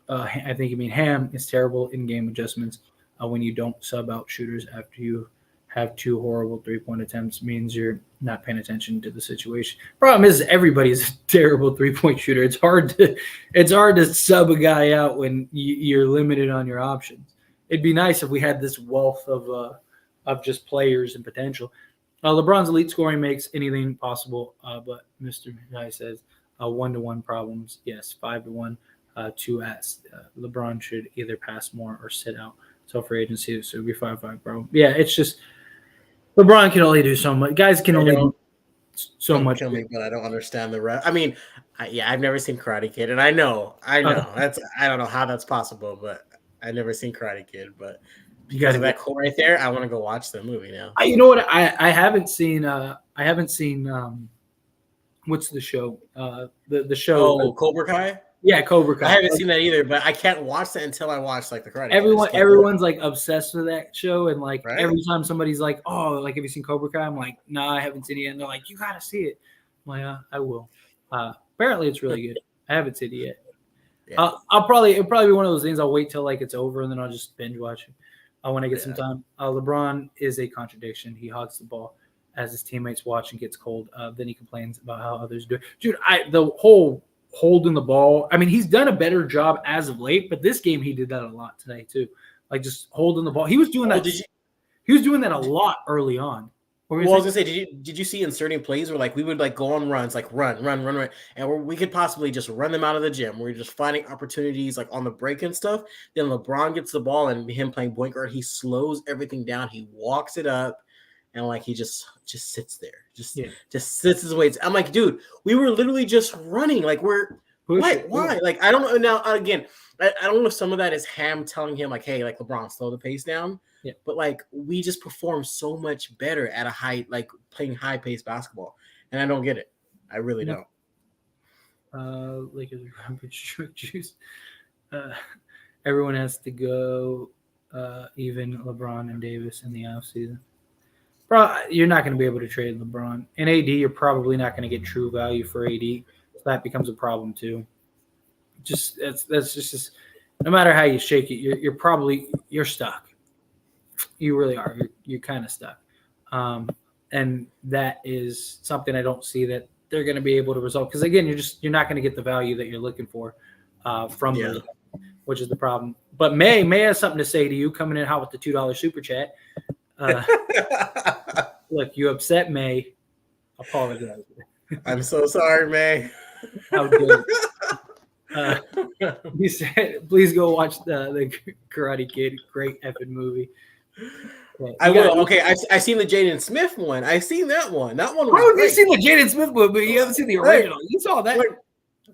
I think you mean Ham is terrible in game adjustments. When you don't sub out shooters after you have 2 horrible 3-point attempts means you're not paying attention to the situation. Problem is everybody's a terrible 3-point shooter. It's hard to sub a guy out when you're limited on your options. It'd be nice if we had this wealth of just players and potential. LeBron's elite scoring makes anything possible, but Mr. Guy says 1-to-1 problems. Yes, 5-to-1. 2 at LeBron should either pass more or sit out. So for agency, so it'd be 5-5 problem. Yeah, it's just LeBron can only do so much. Guys can only do so much. Kill me, but I don't understand the rest. I mean, I've never seen Karate Kid, and I know I don't know how that's possible, but I've never seen Karate Kid. But because of that quote right there, I want to go watch the movie now. You know what? I haven't seen. What's the show? The show. Oh, Cobra Kai. Yeah, Cobra Kai. I haven't seen that either, but I can't watch that until I watch like the Karate. Everyone's like obsessed with that show, and like right? every time somebody's like, "Oh, like have you seen Cobra Kai?" I'm like, "No, I haven't seen it yet." And they're like, "You gotta see it." I'm like, I will. Apparently, it's really good. I haven't seen it yet. Yeah. It'll probably be one of those things. I'll wait till like it's over, and then I'll just binge watch it when I get some time. LeBron is a contradiction. He hogs the ball as his teammates watch and gets cold. Then he complains about how others do it. Dude, the whole holding the ball. I mean, he's done a better job as of late, but this game he did that a lot today too. Like just holding the ball. He was doing that. He was doing that a lot early on. Well, I was gonna say, did you see in certain plays where like we would like go on runs, like run, and we could possibly just run them out of the gym. We're just finding opportunities like on the break and stuff. Then LeBron gets the ball, and him playing point guard, he slows everything down. He walks it up, and like he just sits there, just sits his weights. I'm like, dude, we were literally just running. Like why? Like I don't know. Now again, I don't know if some of that is Ham telling him like, hey, like LeBron, slow the pace down. Yeah. But like we just perform so much better at a high, like playing high paced basketball, and I don't get it. I really don't. Lakers garbage juice. Everyone has to go. Even LeBron and Davis in the offseason. Bro, you're not going to be able to trade LeBron. And AD, you're probably not going to get true value for AD. So that becomes a problem too. That's just no matter how you shake it, you're stuck. You really are. You're kind of stuck. And that is something I don't see that they're going to be able to resolve. Because again, you're not going to get the value that you're looking for from them, which is the problem. But May has something to say to you coming in hot with the $2 super chat. Look, you upset May. Apologize. I'm so sorry, May. How dare he said, please go watch the Karate Kid. Great effing movie. I will. Okay, I've seen the Jaden Smith one. I've seen that one. That one was How have you seen the Jaden Smith one, but you haven't seen the original? You saw that.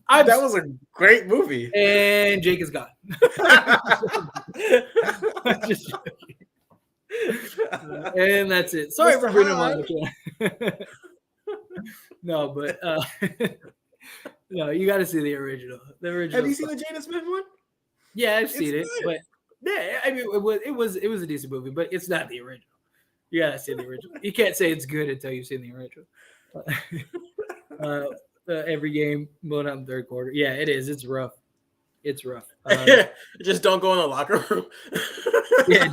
That was a great movie. And Jake is gone. And that's it. Sorry Mr. for bringing him on Hahn. the channel. No, but no, you got to see the original. The original. Have you seen the Jada Smith one? Yeah, I've It's seen it, good. but yeah, I mean, it was a decent movie, but it's not the original. You gotta see the original. You can't say it's good until you've seen the original. Every game going out in the third quarter. Yeah, it is. It's rough. It's rough. Just don't go in the locker room. Yeah,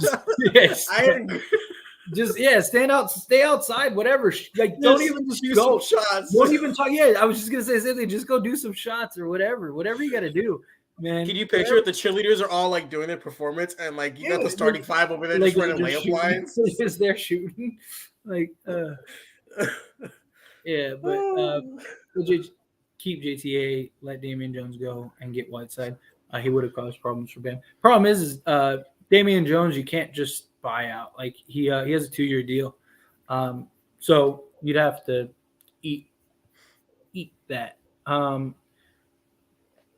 I agree. stay outside, whatever. Like, don't even just shoot go. some shots. Don't even talk. Yeah, I was just gonna say something. Just go do some shots or whatever you got to do, man. Can you picture it? The cheerleaders are all like doing their performance, and like you got the starting five over there just running layup lines. Just they're shooting, like, yeah. But keep JTA, let Damian Jones go, and get Whiteside. He would have caused problems for Bam. Problem is Damian Jones, you can't just buy out. Like, he has a 2-year deal, so you'd have to eat that.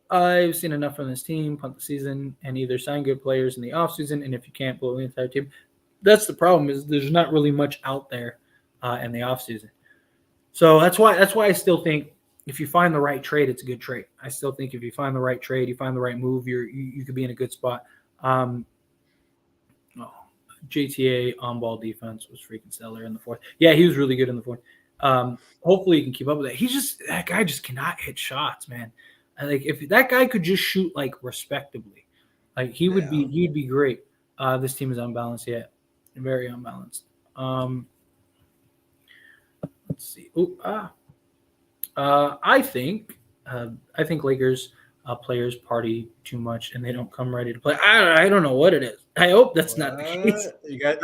I've seen enough from this team, punt the season, and either sign good players in the offseason, and if you can't, blow the entire team. That's the problem, is there's not really much out there in the offseason. So that's why I still think if you find the right trade, it's a good trade. I still think if you find the right trade, you find the right move, you could be in a good spot. JTA on-ball defense was freaking stellar in the fourth. Yeah, he was really good in the fourth. Hopefully he can keep up with it. That guy just cannot hit shots, man. Like, if that guy could just shoot like respectably, like he'd be great. This team is unbalanced yet, very unbalanced. Let's see. I think Lakers players party too much and they don't come ready to play. I don't know what it is. I hope that's not the case. You got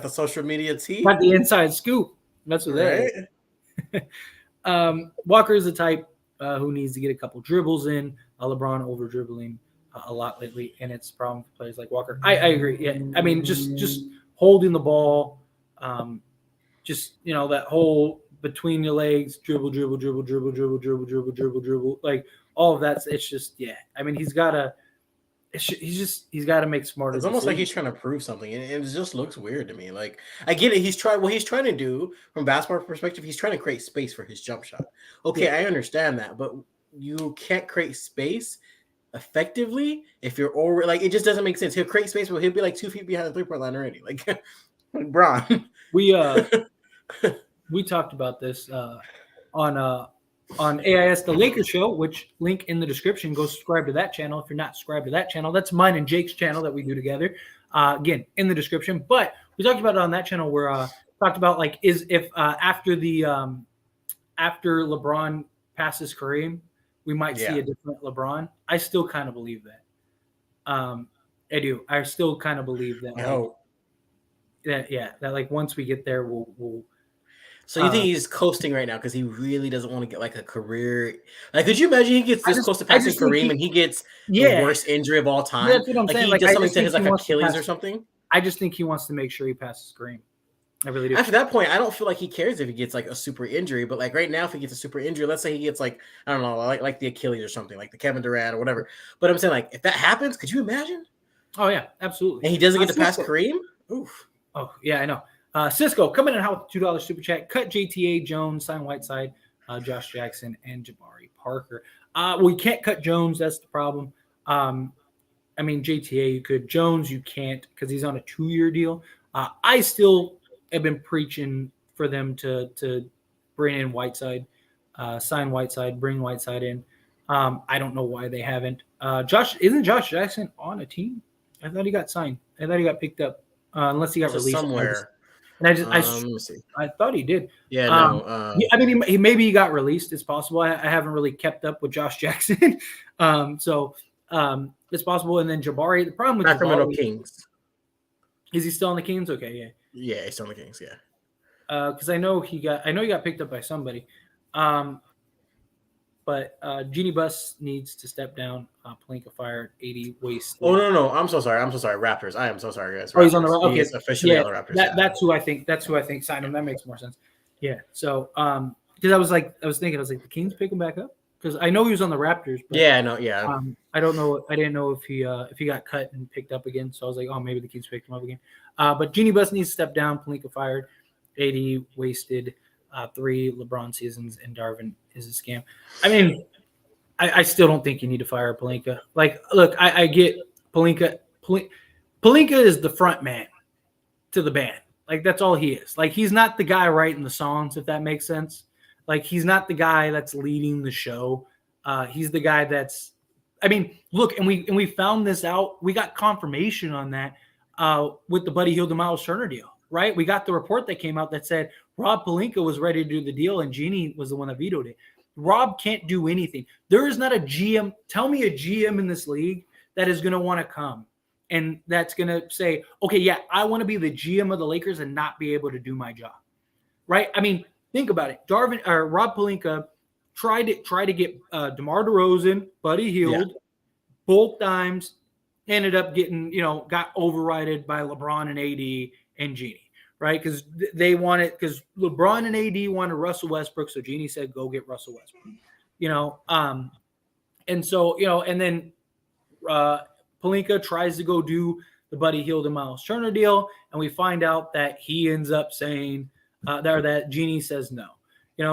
the social media tea. Got the inside scoop. That's what that is. Walker is the type who needs to get a couple dribbles in. LeBron over dribbling a lot lately, and it's a problem for players like Walker. I agree. Yeah, I mean, just holding the ball, that whole between your legs, dribble, like all of that. It's just, yeah. I mean, he's got to make smarter. It's almost like he's trying to prove something, and it just looks weird to me. Like, I get it. He's trying to do from basketball perspective. He's trying to create space for his jump shot. Okay, yeah. I understand that, but you can't create space effectively if you're over. Like, it just doesn't make sense. He'll create space, but he'll be like 2 feet behind the 3-point line already. Like Bron. We talked about this on AIS The Lakers Show, which link in the description. Go subscribe to that channel if you're not subscribed to that channel. That's mine and Jake's channel that we do together. Again, in the description. But we talked about it on that channel where talked about like after LeBron passes Kareem, we might see a different LeBron. I still kind of believe that. I do. I still kind of believe that. That like once we get there, we'll. So you think he's coasting right now because he really doesn't want to get like a career? Like, could you imagine he gets this close to passing Kareem and he gets the worst injury of all time? That's what I'm saying. He does something to his like Achilles or something. I just think he wants to make sure he passes Kareem. I really do. After that point, I don't feel like he cares if he gets like a super injury. But like right now, if he gets a super injury, let's say he gets like, I don't know, like the Achilles or something, like the Kevin Durant or whatever. But I'm saying, like, if that happens, could you imagine? Oh yeah, absolutely. And he doesn't get to pass Kareem? Oof. Oh yeah, I know. Cisco coming in out with $2 super chat. Cut JTA, Jones, sign Whiteside, Josh Jackson, and Jabari Parker. We can't cut Jones. That's the problem. I mean, JTA you could. Jones you can't because he's on a 2-year deal. I still have been preaching for them to bring in Whiteside, sign Whiteside, bring Whiteside in. I don't know why they haven't. Isn't Josh Jackson on a team? I thought he got signed. I thought he got picked up, unless he got released somewhere. I thought he did. Yeah, no. I mean, maybe he got released. It's possible. I haven't really kept up with Josh Jackson, so it's possible. And then Jabari. The problem with Sacramento Jabari, Kings. Is he still on the Kings? Okay, yeah. Yeah, he's on the Kings. Yeah. Because I know he got picked up by somebody. But Genie Bus needs to step down. Palinka fired 80 waste. Oh no! I'm so sorry. Raptors. I am so sorry, guys. Raptors. Oh, he's on the okay. He's officially on the Raptors. That's who I think. That's who I think signed him. That makes more sense. Yeah. So because I was thinking, the Kings pick him back up because I know he was on the Raptors. But, yeah. No. Yeah. I don't know. I didn't know if he got cut and picked up again. So I was like, oh, maybe the Kings picked him up again. But Jeanie Buss needs to step down. Pelinka fired. AD wasted 3 LeBron seasons, and Darvin is a scam. I mean, I still don't think you need to fire Pelinka. Like, look, I get Pelinka. Pelinka is the front man to the band. Like, that's all he is. Like, he's not the guy writing the songs, if that makes sense. Like, he's not the guy that's leading the show. He's the guy that's. I mean, look, and we found this out. We got confirmation on that with the Buddy Hield and Miles Turner deal, right? We got the report that came out that said Rob Pelinka was ready to do the deal, and Jeanie was the one that vetoed it. Rob can't do anything. There is not a GM. Tell me a GM in this league that is going to want to come and that's going to say, okay, yeah, I want to be the GM of the Lakers and not be able to do my job, right? I mean, think about it. Rob Pelinka tried to get DeMar DeRozan, Buddy Hield, both times, ended up getting, got overridden by LeBron and AD and Jeanie, right? Because because LeBron and AD wanted Russell Westbrook, so Jeanie said, go get Russell Westbrook, and so, and then Pelinka tries to go do the Buddy Hield and Miles Turner deal, and we find out that he ends up saying that Jeanie says no.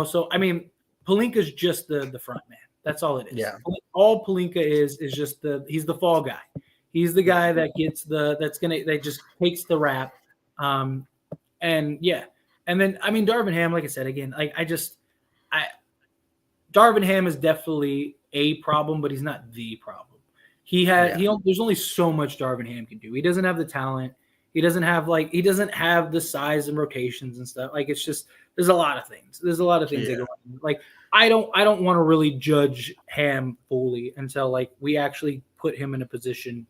So I mean, Pelinka's just the front man. That's all it is. Yeah. All Pelinka is just he's the fall guy. He's the guy that gets that just takes the rap. And then I mean Darvin Ham, like I said again, like Darvin Ham is definitely a problem, but he's not the problem. There's only so much Darvin Ham can do. He doesn't have the talent. He doesn't have the size and rotations and stuff. Like, it's just there's a lot of things. There's a lot of things that go on. Like, I don't want to really judge Ham fully until like we actually put him in a position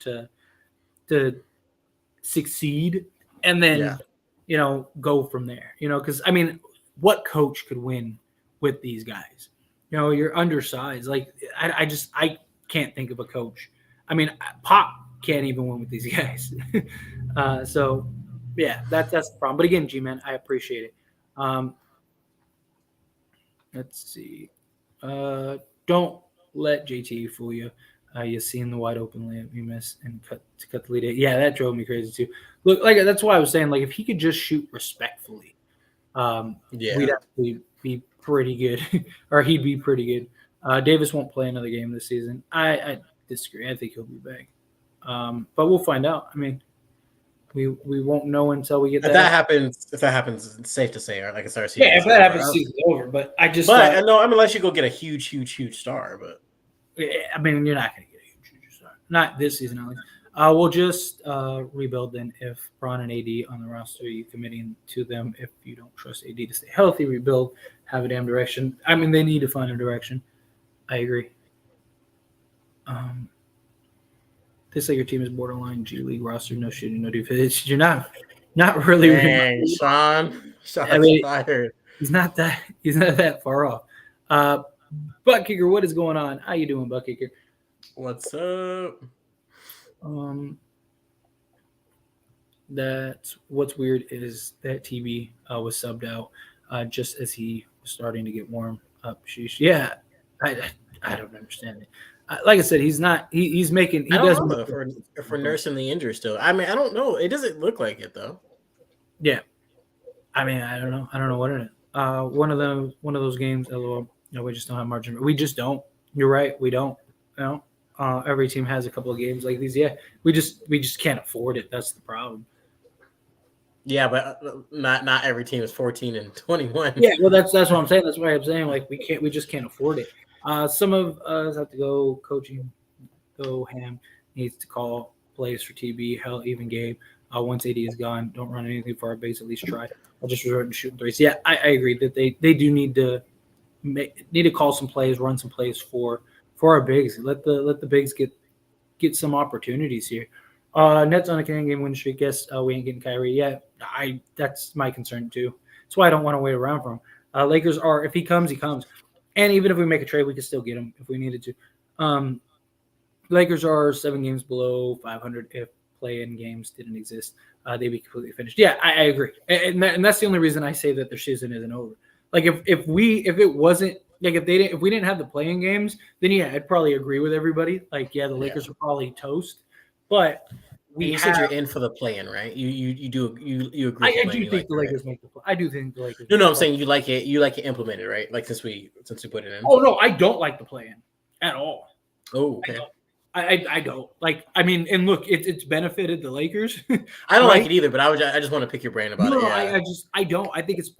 to succeed and then go from there. Because I mean, what coach could win with these guys? You're undersized. Like, I can't think of a coach. I mean, Pop can't even win with these guys. So yeah, that's the problem. But again, G-Man, I appreciate it. Let's see. Don't let JT fool you. You seen the wide open layup you missed and cut the lead. Yeah, that drove me crazy too. Look, like that's why I was saying, like, if he could just shoot respectfully, we'd actually be pretty good, or he'd be pretty good. Davis won't play another game this season. I disagree. I think he'll be back, but we'll find out. I mean, we won't know until we get if that happens. If that happens, it's safe to say, like, it's our season. Yeah, if that happens, season's over. But I just, no, I mean, unless you go get a huge star, but I mean, you're not going to get a huge star. Not this season, at least. We'll just rebuild then. If Bron and AD on the roster, you committing to them. If you don't trust AD to stay healthy, rebuild. Have a damn direction. I mean, they need to find a direction. I agree. This Laker team is borderline G League roster, no shooting, no defense. You're not really. Dang, Sean fired. He's not that far off. Butt Kicker, what is going on? How you doing, Butt Kicker? What's up? That's what's weird is that TV was subbed out just as he was starting to get warm up. Sheesh. Yeah, I don't understand it. Like I said, he's not. He's making. He does. If we're nursing the injury still. I mean, I don't know. It doesn't look like it though. Yeah. I mean, I don't know. I don't know what it is. One of those games. LOL. We just don't have margin. We just don't. You're right. We don't. Every team has a couple of games like these. Yeah. We just can't afford it. That's the problem. Yeah, but not every team is 14 and 21. Yeah. Well, that's what I'm saying. That's why I'm saying, like, we just can't afford it. Some of us have to go coaching. Go Ham needs to call plays for TB. Hell, even Gabe. Once AD is gone, don't run anything for our base. At least try. I'll just resort to shooting threes. Yeah, I agree that they do need to call some plays, run some plays for our bigs. Let the bigs get some opportunities here. Nets on a Canadian game win streak. Guess we ain't getting Kyrie yet. That's my concern too. That's why I don't want to wait around for him. Lakers are, if he comes, he comes. And even if we make a trade, we can still get him if we needed to. Lakers are 7 games below 500 if play-in games didn't exist. They'd be completely finished. Yeah, I agree. And that's the only reason I say that their season isn't over. Like, if it wasn't Like if we didn't have the playing games, then yeah, I'd probably agree with everybody. Like yeah, the Lakers are probably toast, but And we you said have. you're in for the play-in, right? You agree with the I play-in. do You think like the it, right? Lakers make the play. I do think the Lakers No, make no, the I'm play. saying you like it. You like it implemented, right? Like since we put it in. Oh no, I don't like the play in at all. Oh, I okay. don't. I don't like. I mean, and look, it's benefited the Lakers, I don't like right? it either, but I just want to pick your brain about No, it. no, Yeah. I don't. I think it's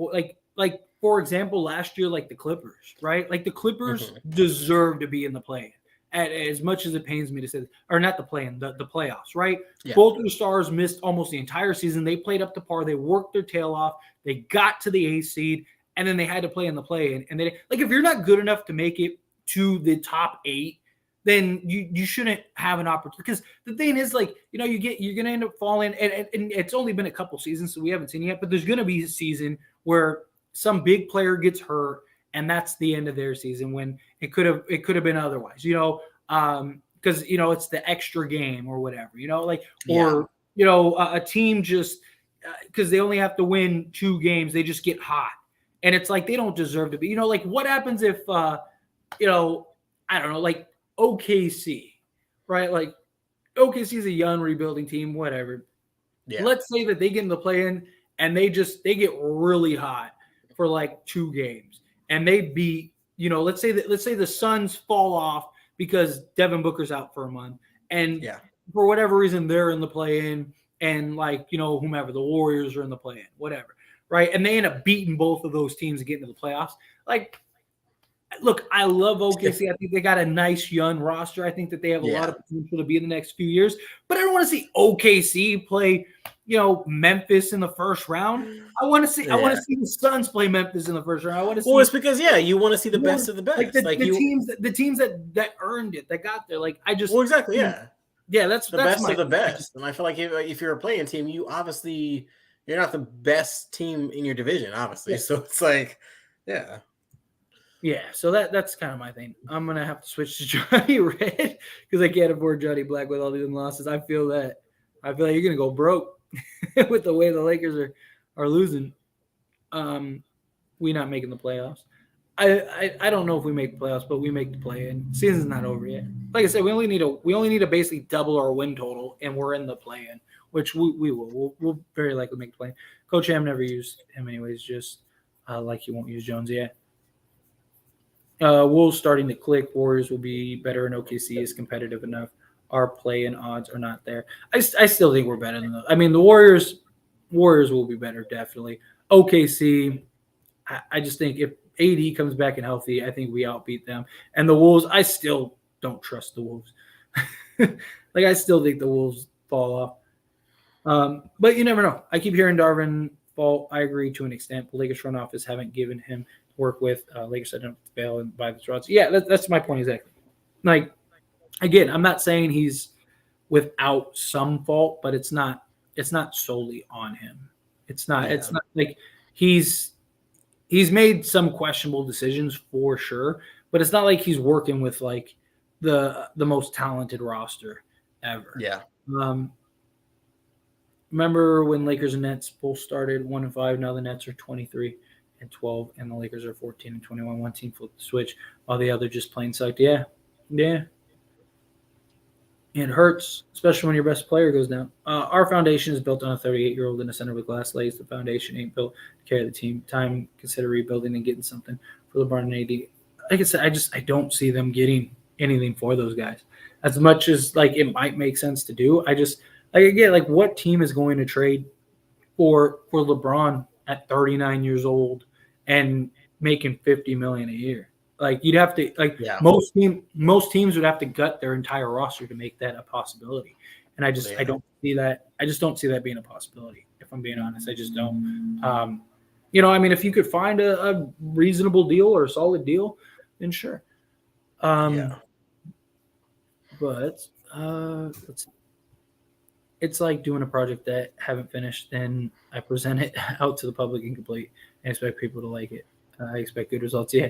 like for example, last year, like the Clippers, right? Like the Clippers Mhm. deserve to be in the play. As much as it pains me to say, this, or not the play-in, the playoffs, right? Yeah. Both of the stars missed almost the entire season. They played up to par. They worked their tail off. They got to the A seed, and then they had to play in the play-in. And they like if you're not good enough to make it to the top 8, then you shouldn't have an opportunity. Because the thing is, like, you know, you're gonna end up falling, and it's only been a couple seasons, so we haven't seen it yet. But there's gonna be a season where some big player gets hurt, and that's the end of their season when it could have been otherwise, you know, because you know it's the extra game or whatever, you know, like or you know a team just because they only have to win 2 games, they just get hot, and it's like they don't deserve to be, you know, like what happens if you know, I don't know, like OKC, right? Like OKC is a young rebuilding team, whatever. Yeah. Let's say that they get in the play-in and they get really hot for like 2 games and they beat, you know, let's say the Suns fall off because Devin Booker's out for a month and for whatever reason they're in the play-in and like, you know, whomever, the Warriors are in the play-in, whatever, right? And they end up beating both of those teams and getting to the playoffs. Like, look, I love OKC. I think they got a nice young roster. I think that they have a lot of potential to be in the next few years. But I don't want to see OKC play, you know, Memphis in the first round. I want to see the Suns play Memphis in the first round. I want to see. Well, it's because you want to see the best of the best, like the teams that earned it, that got there. Like I just exactly, yeah. That's the best of the best. And I feel like if you're a playing team, you're not the best team in your division, obviously. Yeah. So it's like, yeah. Yeah, so that's kind of my thing. I'm gonna have to switch to Johnny Red because I can't afford Johnny Black with all these losses. I feel like you're gonna go broke with the way the Lakers are losing. We not making the playoffs. I don't know if we make the playoffs, but we make the play-in. Season's not over yet. Like I said, we only need to basically double our win total, and we're in the play-in, which we will. We'll very likely make the play-in. Coach Ham never used him anyways, just like he won't use Jones yet. Wolves starting to click. Warriors will be better, and OKC is competitive enough. Our play-in odds are not there. I still think we're better than those. I mean, the Warriors will be better, definitely. OKC, I just think if AD comes back and healthy, I think we outbeat them. And the Wolves, I still don't trust the Wolves. Like, I still think the Wolves fall off. But you never know. I keep hearing Darvin fall. I agree to an extent. The Lakers front office haven't given him work with. Lakers said don't fail and buy the rods. Yeah, that's my point exactly. Like, again, I'm not saying he's without some fault, but it's not solely on him. It's not like he's made some questionable decisions for sure, but it's not like he's working with like the most talented roster ever. Yeah. Remember when Lakers and Nets both started 1-5? Now the Nets are 23-12, and the Lakers are 14-21. One team flipped the switch, while the other just plain sucked. Yeah. It hurts, especially when your best player goes down. Our foundation is built on a 38-year-old in a center with glass legs. The foundation ain't built to carry the team. Time, consider rebuilding and getting something for LeBron and AD. Like I said, I don't see them getting anything for those guys. As much as like it might make sense to do, like what team is going to trade for LeBron at 39 years old and making $50 million a year? Like you'd have to most teams would have to gut their entire roster to make that a possibility. And I don't see that. I just don't see that being a possibility. If I'm being honest, I just don't. I mean, if you could find a reasonable deal or a solid deal, then sure. But it's like doing a project that I haven't finished, then I present it out to the public incomplete and expect people to like it. I expect good results. Yeah.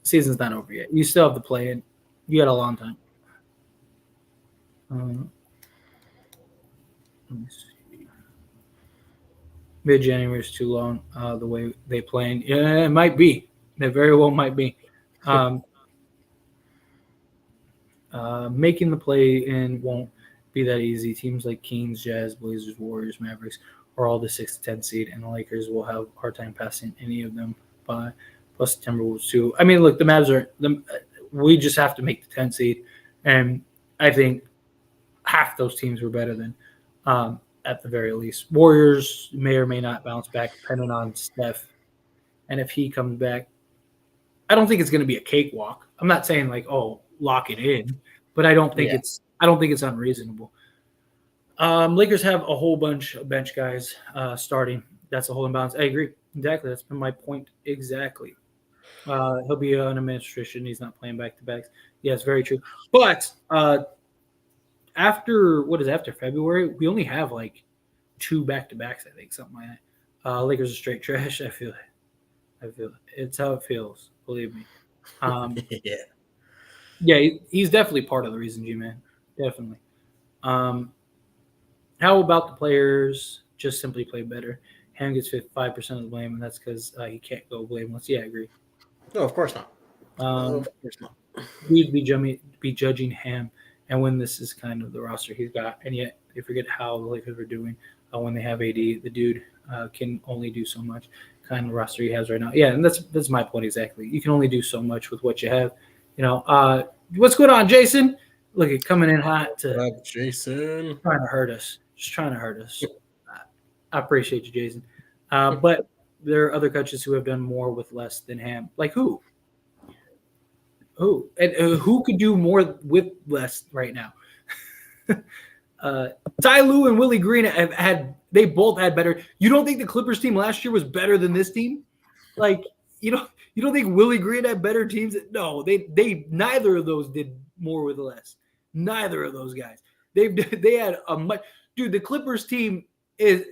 Season's not over yet. You still have to play it. You got a long time. Let me see. Mid-January is too long. The way they play, yeah, it might be. They very well might be. Making the play in won't be that easy. Teams like Kings, Jazz, Blazers, Warriors, Mavericks are all the 6 to 10 seed, and the Lakers will have a hard time passing any of them by. Plus the Timberwolves too. I mean, look, the Mavs are the. We just have to make the 10 seed, and I think half those teams were better than, at the very least. Warriors may or may not bounce back depending on Steph, and if he comes back, I don't think it's going to be a cakewalk. I'm not saying like, oh, lock it in, but I don't think it's unreasonable. Lakers have a whole bunch of bench guys starting. That's a whole imbalance. I agree. Exactly. That's been my point. Exactly. He'll be on administration. He's not playing back-to-backs. Yeah, it's very true. But after February, we only have like 2 back-to-backs, I think, something like that. Lakers are straight trash. I feel it. It's how it feels. Believe me. Yeah, he's definitely part of the reason, G-Man. Definitely. How about the players just simply play better? Ham gets 5% of the blame, and that's because he can't go blameless. Yeah, I agree. No, of course not. Of course not. We'd be judging Ham, and when this is kind of the roster he's got, and yet they forget how the Lakers are doing when they have AD. The dude can only do so much. Kind of roster he has right now. Yeah, and that's my point exactly. You can only do so much with what you have. You know, what's going on, Jason? Look at coming in hot to Jason. Trying to hurt us. Just trying to hurt us. I appreciate you, Jason. But there are other coaches who have done more with less than Ham. Like who? Who? And who could do more with less right now? Ty Lue and Willie Green they both had better. You don't think the Clippers team last year was better than this team? Like, you don't think Willie Green had better teams? No, they neither of those did more with less. Neither of those guys. They had a much. Dude, the Clippers team is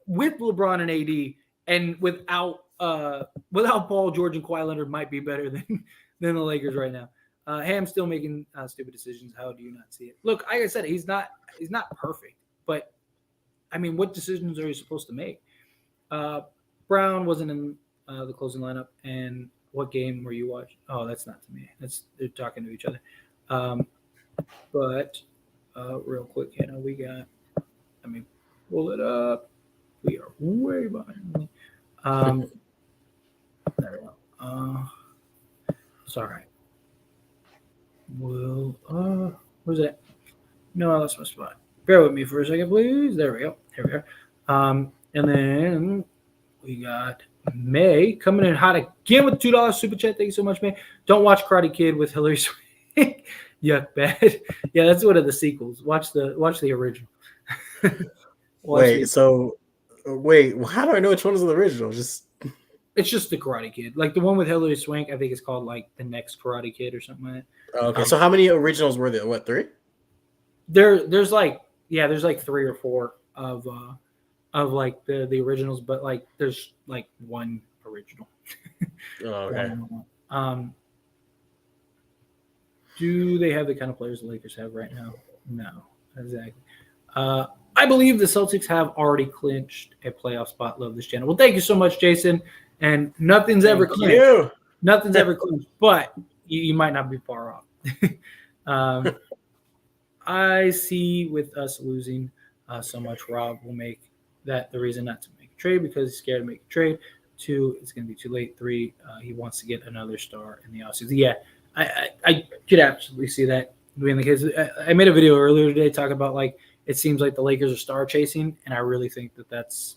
with LeBron and AD, and without Paul George and Kawhi Leonard might be better than the Lakers right now. Ham's still making stupid decisions. How do you not see it? Look, like I said, he's not perfect, but I mean, what decisions are you supposed to make? Brown wasn't in the closing lineup, and what game were you watching? Oh, that's not to me. They're talking to each other. But real quick, we got. Let me pull it up. We are way behind. There we go. It's all right. Well, where's that? No, I lost my spot. Bear with me for a second, please. There we go. Here we are. And then we got May coming in hot again with $2 super chat. Thank you so much, May. Don't watch Karate Kid with Hillary Swank. Yuck, bad. Yeah, that's one of the sequels. Watch the original. Wait, how do I know which one is the original? It's just the Karate Kid. Like the one with Hillary Swank, I think it's called like The Next Karate Kid or something like that. Okay, so how many originals were there? What, 3? There's like 3 or 4 of like the originals, but like there's like one original. Oh, okay. Do they have the kind of players the Lakers have right now? No, exactly. I believe the Celtics have already clinched a playoff spot. Love this channel. Well, thank you so much, Jason. And nothing's ever clinched. Nothing's ever clinched, but you might not be far off. I see with us losing so much, Rob will make that the reason not to make a trade because he's scared to make a trade. 2, it's going to be too late. 3, he wants to get another star in the offseason. Yeah, I could absolutely see that being the case. I made a video earlier today talking about like it seems like the Lakers are star chasing, and I really think that that's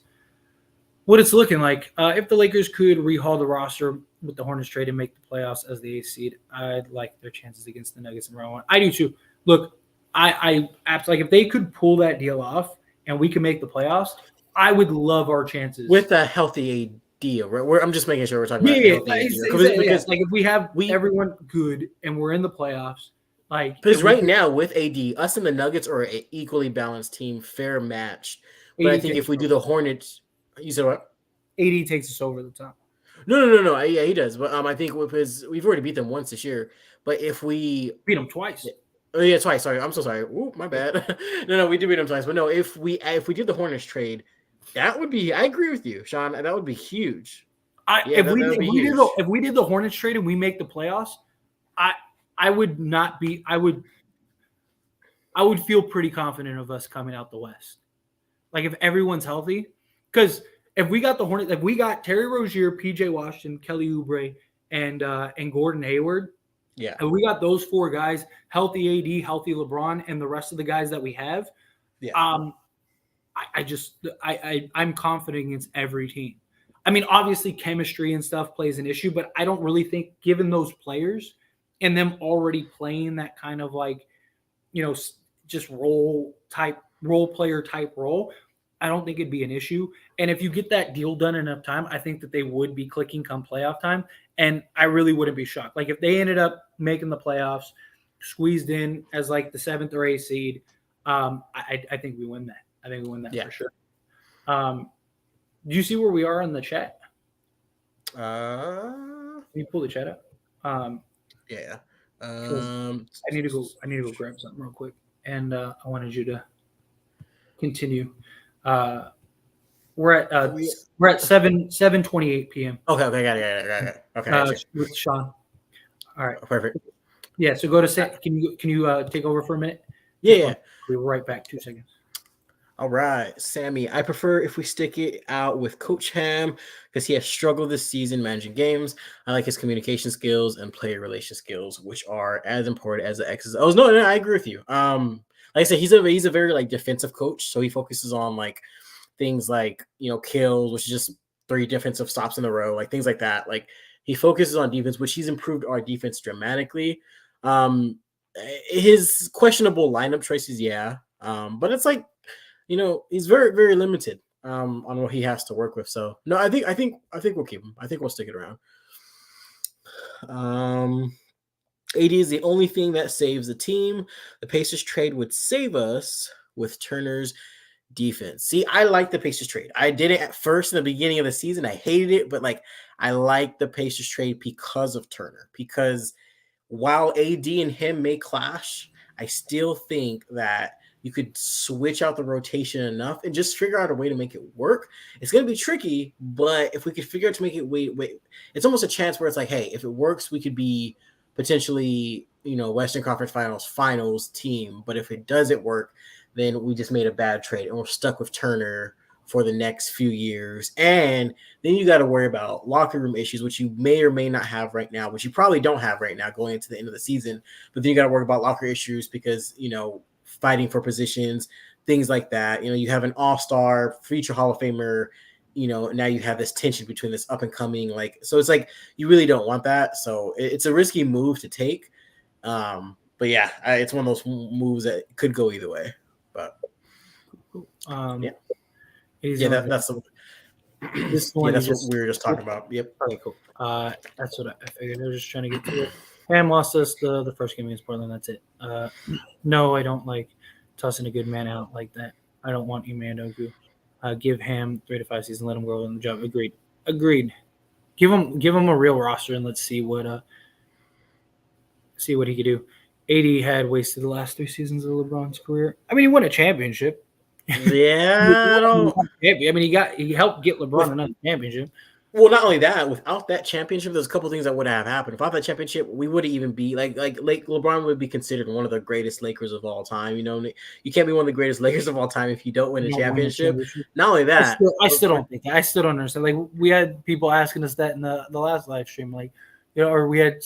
what it's looking like. If the Lakers could rehaul the roster with the Hornets trade and make the playoffs as the 8th seed, I'd like their chances against the Nuggets in round 1. I do too. Look, I absolutely, like if they could pull that deal off and we can make the playoffs, I would love our chances with a healthy AD. I'm just making sure we're talking about because like if we have everyone good and we're in the playoffs, like because right now with AD, us and the Nuggets are an equally balanced team, fair match. But I think if we do the Hornets, you said what? AD takes us over the top. No. Yeah, he does. But I think with we've already beat them once this year. But if we beat them twice. Oh yeah, twice. Sorry, I'm so sorry. Ooh, my bad. No, we did beat them twice. But no, if we did the Hornets trade, that would be. I agree with you, Sean. That would be huge. Yeah, that would be huge. if we did the Hornets trade and we make the playoffs, I would not be I would feel pretty confident of us coming out the West. Like if everyone's healthy, because if we got the Hornets, if we got Terry Rozier, PJ Washington, Kelly Oubre, and Gordon Hayward, Yeah. and we got those four guys, healthy AD, healthy LeBron, and the rest of the guys that we have, Yeah. I'm confident against every team. I mean, obviously chemistry and stuff plays an issue, but I don't really think given those players and them already playing that kind of like, just role player type role, I don't think it'd be an issue. And if you get that deal done in enough time, I think that they would be clicking come playoff time. And I really wouldn't be shocked. Like if they ended up making the playoffs, squeezed in as like the 7th or 8th seed, I think we win that. I think we win that for sure. Do you see where we are on the chat? Can you pull the chat up? Yeah. I need to go grab something real quick, and I wanted you to continue. We're at 7:28 p.m. Okay, got it. Okay. With Sean. All right, perfect. Yeah, so go to set. Can you take over for a minute? Yeah. We'll be right back. 2 seconds. All right, Sammy. I prefer if we stick it out with Coach Ham because he has struggled this season managing games. I like his communication skills and player relation skills, which are as important as the X's. Oh no, I agree with you. Like I said, he's a very like defensive coach, so he focuses on like things like kills, which is just 3 defensive stops in a row, like things like that. Like he focuses on defense, which he's improved our defense dramatically. His questionable lineup choices, but it's like. He's very, very limited on what he has to work with. So no, I think we'll keep him. I think we'll stick it around. AD is the only thing that saves the team. The Pacers trade would save us with Turner's defense. See, I like the Pacers trade. I did it at first in the beginning of the season. I hated it, but like I like the Pacers trade because of Turner. Because while AD and him may clash, I still think that you could switch out the rotation enough and just figure out a way to make it work. It's going to be tricky, but if we could figure out to make it wait, it's almost a chance where it's like, hey, if it works, we could be potentially, Western Conference Finals team. But if it doesn't work, then we just made a bad trade and we're stuck with Turner for the next few years. And then you got to worry about locker room issues, which you may or may not have right now, which you probably don't have right now going into the end of the season. But then you got to worry about locker issues because, fighting for positions, things like that. You have an all-star, future Hall of Famer, now you have this tension between this up and coming, so it's like, you really don't want that. So it's a risky move to take. But yeah, it's one of those moves that could go either way, but that's what we were just talking about. Yep. Okay, cool. That's what I figured. They're just trying to get to it. Ham lost us the first game against Portland. That's it. No, I don't like tossing a good man out like that. I don't want Ime Udoka. Give Ham 3 to 5 seasons. Let him grow in the job. Agreed. Give him a real roster and let's see what he could do. AD had wasted the last 3 seasons of LeBron's career. I mean, he won a championship. Yeah, I mean, he helped get LeBron another championship. Well, not only that, without that championship, there's a couple things that would have happened. Without that championship, we wouldn't even be like LeBron would be considered one of the greatest Lakers of all time. You can't be one of the greatest Lakers of all time if you don't win a championship. Not only that, I still don't think that. I still don't understand. Like we had people asking us that in the last live stream, or we had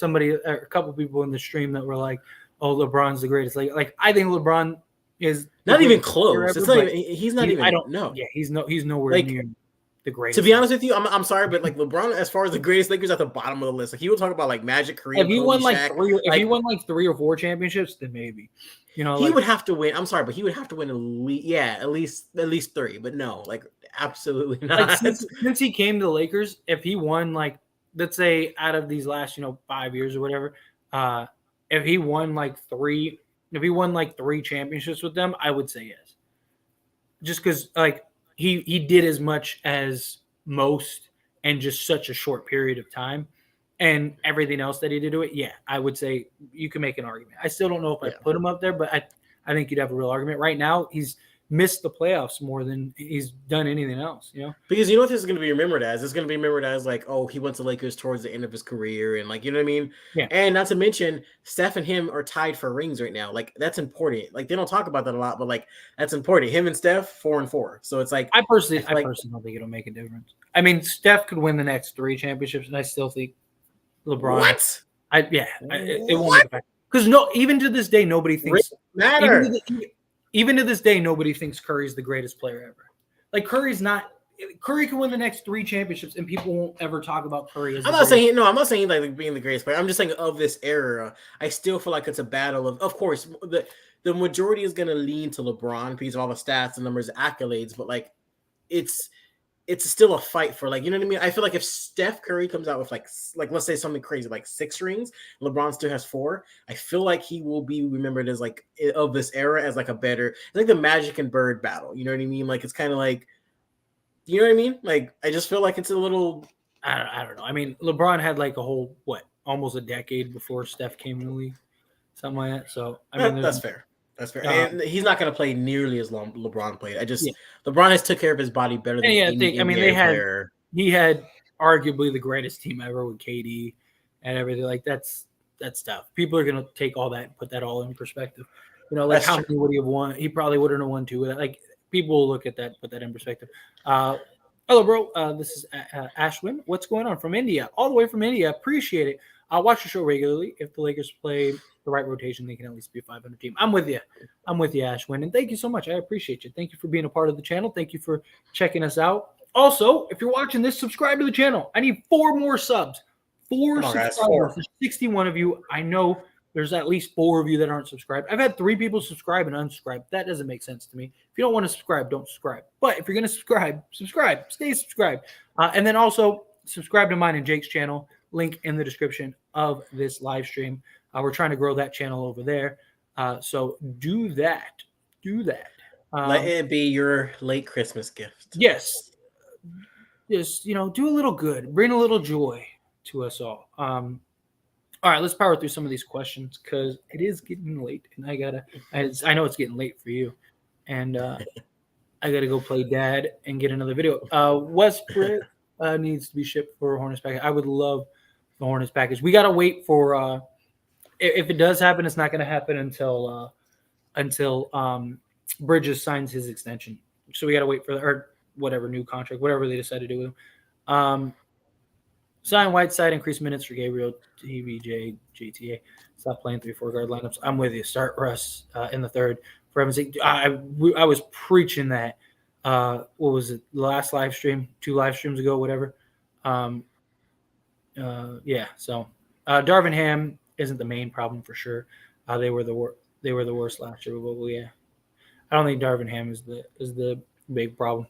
a couple people in the stream that were like, "Oh, LeBron's the greatest." Like I think LeBron is not even close. It's not even. He's not even. I don't know. Yeah, he's nowhere near. The greatest. To be honest with you, I'm sorry, but like LeBron, as far as the greatest Lakers, at the bottom of the list. Like he will talk about like Magic, Kareem. If he won he won 3 or 4 championships, then maybe. He would have to win. I'm sorry, but he would have to win at least 3. But no, absolutely not. Like since he came to the Lakers, if he won let's say out of these last 5 years or whatever, if he won 3 championships with them, I would say yes. Just because He did as much as most in just such a short period of time, and everything else that he did to it. Yeah, I would say you can make an argument. I still don't know if I put him up there, but I think you'd have a real argument. Right now, he's missed the playoffs more than he's done anything else. Because you know what this is going to be remembered as? It's going to be remembered as like, oh, he went to Lakers towards the end of his career, and like, you know what I mean? Yeah. And not to mention, Steph and him are tied for rings right now. Like that's important. Like they don't talk about that a lot, but like that's important. Him and Steph 4-4. So it's like I personally like, don't think it'll make a difference. I mean, Steph could win the next 3 championships, and I still think LeBron. What? It won't make a difference. Because even to this day, nobody thinks matter. Even to this day, nobody thinks Curry's the greatest player ever. Like Curry's not. Curry can win the next 3 championships, and people won't ever talk about Curry. I'm not saying like being the greatest player. I'm just saying of this era, I still feel like it's a battle of course, the majority is going to lean to LeBron because of all the stats, the numbers, accolades, but like it's still a fight for like, you know what I mean? I feel like if Steph Curry comes out with like let's say something crazy like 6 rings, LeBron still has 4. I feel like he will be remembered as like of this era as like a better, like the Magic and Bird battle. You know what I mean? Like it's kind of like, you know what I mean? Like I just feel like it's a little. I don't know. I mean, LeBron had like a whole almost a decade before Steph came in the league, something like that. So I mean, that's fair. That's fair. And he's not going to play nearly as long LeBron played. LeBron has took care of his body better than any NBA player. He had arguably the greatest team ever with KD and everything. Like that's tough. People are going to take all that and put that all in perspective. Like that's how many would he have won? He probably wouldn't have won 2 with that. Like people will look at that, put that in perspective. Hello, bro. This is Ashwin. What's going on from India? All the way from India. Appreciate it. I'll watch the show regularly. If the Lakers play the right rotation, they can at least be a 500 team. I'm with you, Ashwin. And thank you so much. I appreciate you. Thank you for being a part of the channel. Thank you for checking us out. Also, if you're watching this, subscribe to the channel. I need 4 more subs. 4 subscribers. There's 61 of you. I know there's at least 4 of you that aren't subscribed. I've had 3 people subscribe and unsubscribe. That doesn't make sense to me. If you don't want to subscribe, don't subscribe. But if you're going to subscribe. Stay subscribed. And then also subscribe to mine and Jake's channel. Link in the description of this live stream. We're trying to grow that channel over there. So do that. Let it be your late Christmas gift. Yes. Just, do a little good. Bring a little joy to us all. All right, let's power through some of these questions because it is getting late. And I know it's getting late for you. And I got to go play dad and get another video. Westbrook needs to be shipped for a Hornets package. I would love the Hornets package. We got to wait for if it does happen, it's not going to happen until Bridges signs his extension. So we got to wait for whatever new contract, whatever they decide to do with him. Sign Whiteside, increase minutes for Gabriel, TBJ, JTA. Stop playing 3-4 guard lineups. I'm with you. Start Russ in the 3rd. For heaven's sake, I was preaching that. What was it? Last live stream, 2 live streams ago, whatever. Yeah. So Darvin Ham isn't the main problem for sure. They were the worst last year, but yeah, I don't think Darvin Ham is the big problem.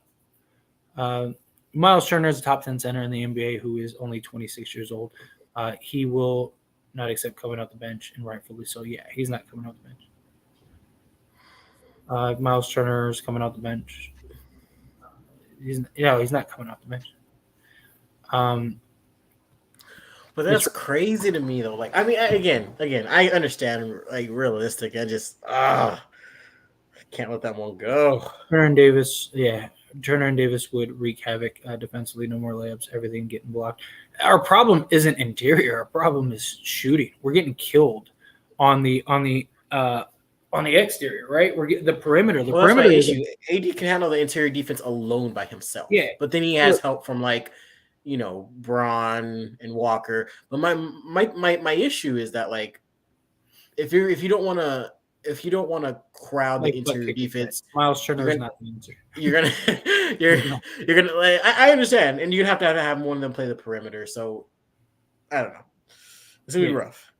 Miles Turner is a top 10 center in the NBA who is only 26 years old. He will not accept coming out the bench, and rightfully so. Yeah, he's not coming out the bench. Miles Turner is coming out the bench. He's not coming out the bench. But that's crazy to me, though. Like, I mean, again, I understand. Like, realistic. I just I can't let that one go. Turner and Davis would wreak havoc defensively. No more layups. Everything getting blocked. Our problem isn't interior. Our problem is shooting. We're getting killed on the exterior, right? We're getting the perimeter. The perimeter issue. AD can handle the interior defense alone by himself. Yeah, but then he has help from Braun and Walker. But my issue is that if you don't want to crowd the interior defense, Miles Turner is not the answer. You're gonna I understand, and you'd have to have one of them play the perimeter. So I don't know. It's gonna be rough.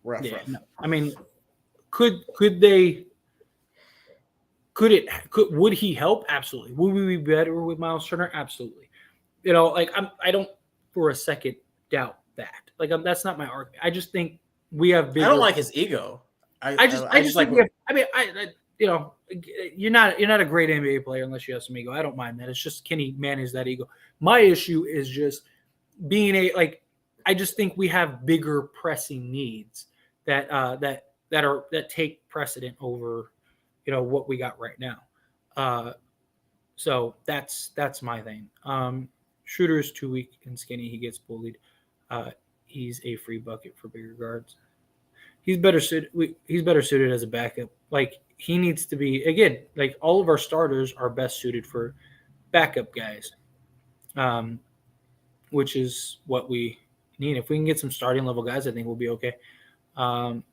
Rough. No. I mean, would he help? Absolutely. Would we be better with Miles Turner? Absolutely. I don't for a second doubt that. That's not my argument. I just think we have bigger. I don't like his ego. You're not a great NBA player unless you have some ego. I don't mind that. It's just, can he manage that ego? My issue is just being I just think we have bigger pressing needs that take precedent over, what we got right now. So that's my thing. Shooter is too weak and skinny. He gets bullied. He's a free bucket for bigger guards. He's better suited. He's better suited as a backup. Like he needs to be again. Like all of our starters are best suited for backup guys, which is what we need. If we can get some starting level guys, I think we'll be okay. Sorry,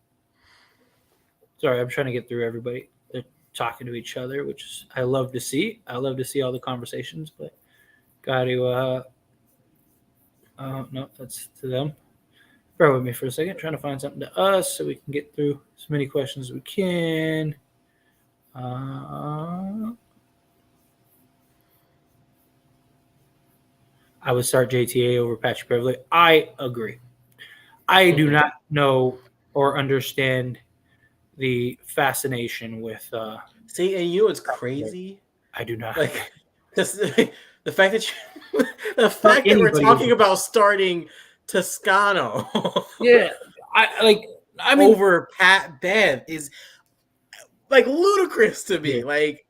I'm trying to get through everybody. They're talking to each other, which is I love to see. I love to see all the conversations, but got to. No, that's to them. Bear with me for a second. Trying to find something to us so we can get through as many questions as we can. I would start JTA over Patrick Beverly. I agree. I do not know or understand the fascination with. See, and you know what's crazy? I do not like the fact that that we're talking about starting Toscano. Yeah, I mean, over Pat Bev is like ludicrous to me. Yeah. Like,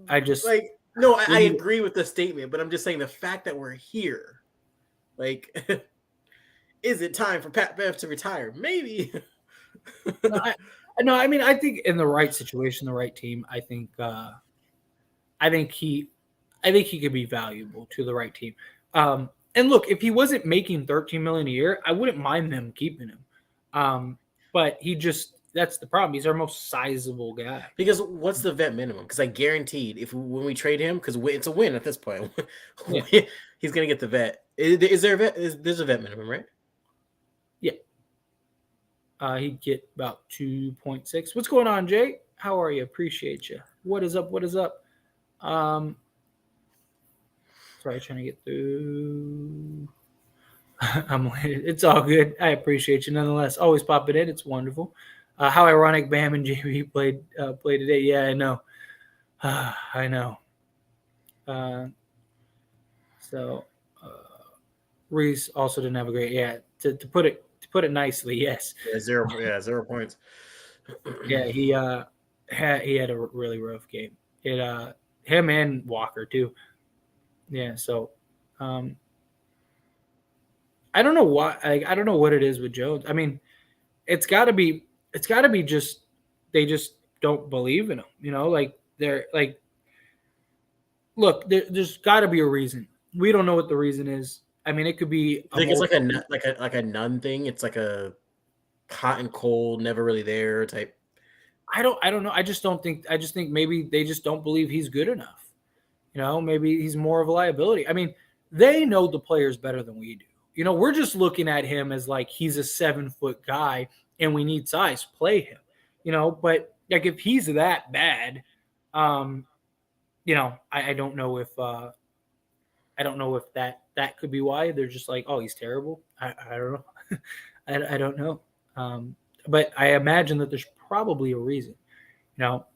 I just like no, I agree with the statement, but I'm just saying the fact that we're here. Like, is it time for Pat Bev to retire? Maybe. No, I mean, I think in the right situation, the right team, I think he could be valuable to the right team. And look, if he wasn't making $13 million a year, I wouldn't mind them keeping him. But that's the problem. He's our most sizable guy. Because what's the vet minimum? Because I guaranteed when we trade him, because it's a win at this point, he's gonna get the vet. Is there a vet? There's a vet minimum, right? Yeah. He'd get about 2.6. What's going on, Jay? How are you? Appreciate you. What is up? Sorry, trying to get through. It's all good. I appreciate you nonetheless. Always pop it in. It's wonderful. How ironic Bam and JB played today. Yeah, I know. I know. Reese also didn't have a great. Yeah, to put it nicely, yes. Yeah, 0 points. Yeah, he had a really rough game. Him and Walker too. Yeah, so I don't know why. I don't know what it is with Jones. I mean, it's got to be just they just don't believe in him. You know, like they're like, look, there's got to be a reason. We don't know what the reason is. I mean, it could be. I think it's like a nun thing. It's like a hot and cold, never really there type. I don't know. I just think maybe they just don't believe he's good enough. You know, maybe he's more of a liability. I mean, they know the players better than we do. You know, we're just looking at him as like he's a 7-foot guy and we need size. Play him. You know, but like if he's that bad, you know, I don't know if that could be why they're just like, oh, he's terrible. I don't know. I don't know. But I imagine that there's probably a reason. You know,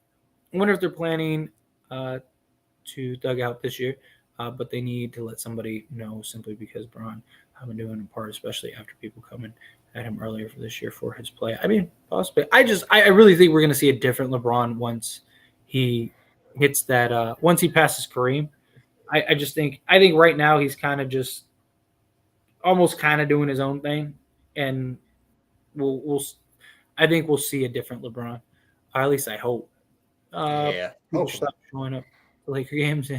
I wonder if they're planning to dug out this year, but they need to let somebody know simply because Braun been doing a part, especially after people coming at him earlier for this year for his play. I mean, possibly. I really think we're going to see a different LeBron once he hits that. Once he passes Kareem, I think right now he's kind of just almost kind of doing his own thing, and I think we'll see a different LeBron. Or at least I hope. Stop showing up to Laker games.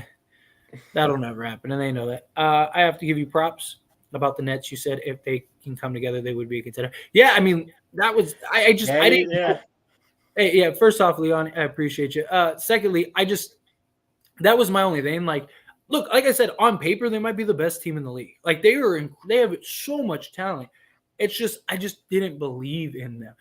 That'll never happen, and they know that. I have to give you props about the Nets. You said if they can come together, they would be a contender. Yeah, I mean that was I didn't. Yeah. Hey, yeah. First off, Leon, I appreciate you. Secondly, that was my only thing. Like, look, like I said, on paper they might be the best team in the league. Like they have so much talent. It's just I just didn't believe in them.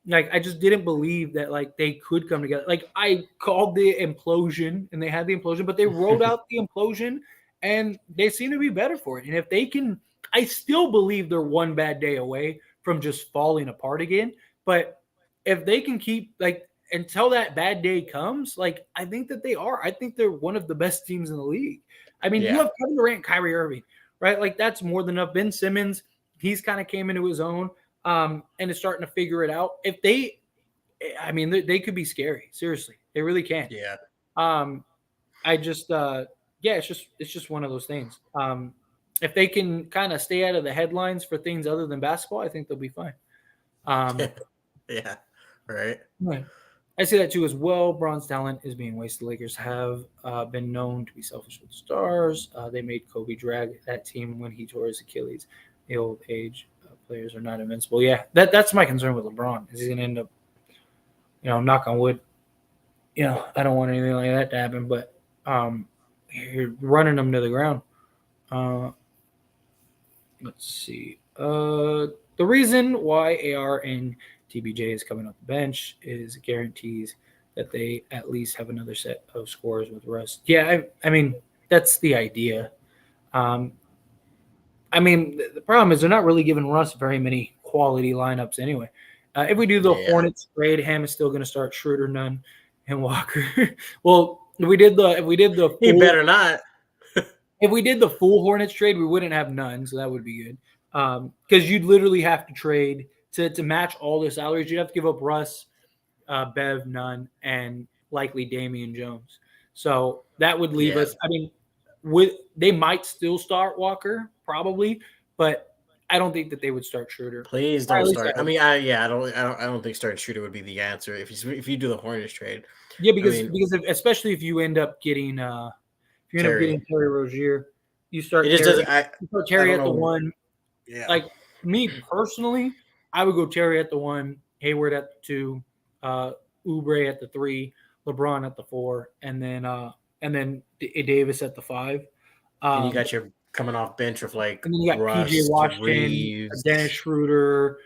Like I just didn't believe that like they could come together. Like I called the implosion and they had the implosion, but they rolled out the implosion and they seem to be better for it. And if they can, I still believe they're one bad day away from just falling apart again. But if they can keep like until that bad day comes, like I think that they are. I think they're one of the best teams in the league. I mean, you have Kevin Durant, Kyrie Irving, right? Like that's more than enough. Ben Simmons, he's kind of came into his own. And is starting to figure it out. If they could be scary. Seriously, they really can. Yeah. just it's just one of those things. If they can kind of stay out of the headlines for things other than basketball, I think they'll be fine. Yeah, right. Right. I see that too as well. Bronze talent is being wasted. Lakers have been known to be selfish with stars. They made Kobe drag that team when he tore his Achilles. The old age players are not invincible. Yeah, that's my concern with LeBron. Is he going to end up, knock on wood? I don't want anything like that to happen, but you're running them to the ground. Let's see. The reason why AR and TBJ is coming off the bench is guarantees that they at least have another set of scores with Russ. Yeah, I mean, that's the idea. The problem is they're not really giving Russ very many quality lineups anyway. If we do the Hornets trade, Ham is still going to start Schroeder, Nunn, and Walker. Well, if we did the He better not. If we did the full Hornets trade, we wouldn't have none, so that would be good. Because you'd literally have to trade to match all the salaries. You'd have to give up Russ, Bev, Nunn, and likely Damian Jones. So that would leave us. I mean, they might still start Walker, probably, but I don't think that they would start Schroeder. Please don't start. I don't think starting Schroeder would be the answer if you do the Hornets trade. Yeah, because especially if you end up getting Terry Rozier, you start Terry at the one. Yeah. Like me personally, I would go Terry at the one, Hayward at the two, Oubre at the three, LeBron at the four, and then Davis at the five. And you got your coming off bench of like and then you got Russ, PJ Washington, Reeves, Dennis Schroeder,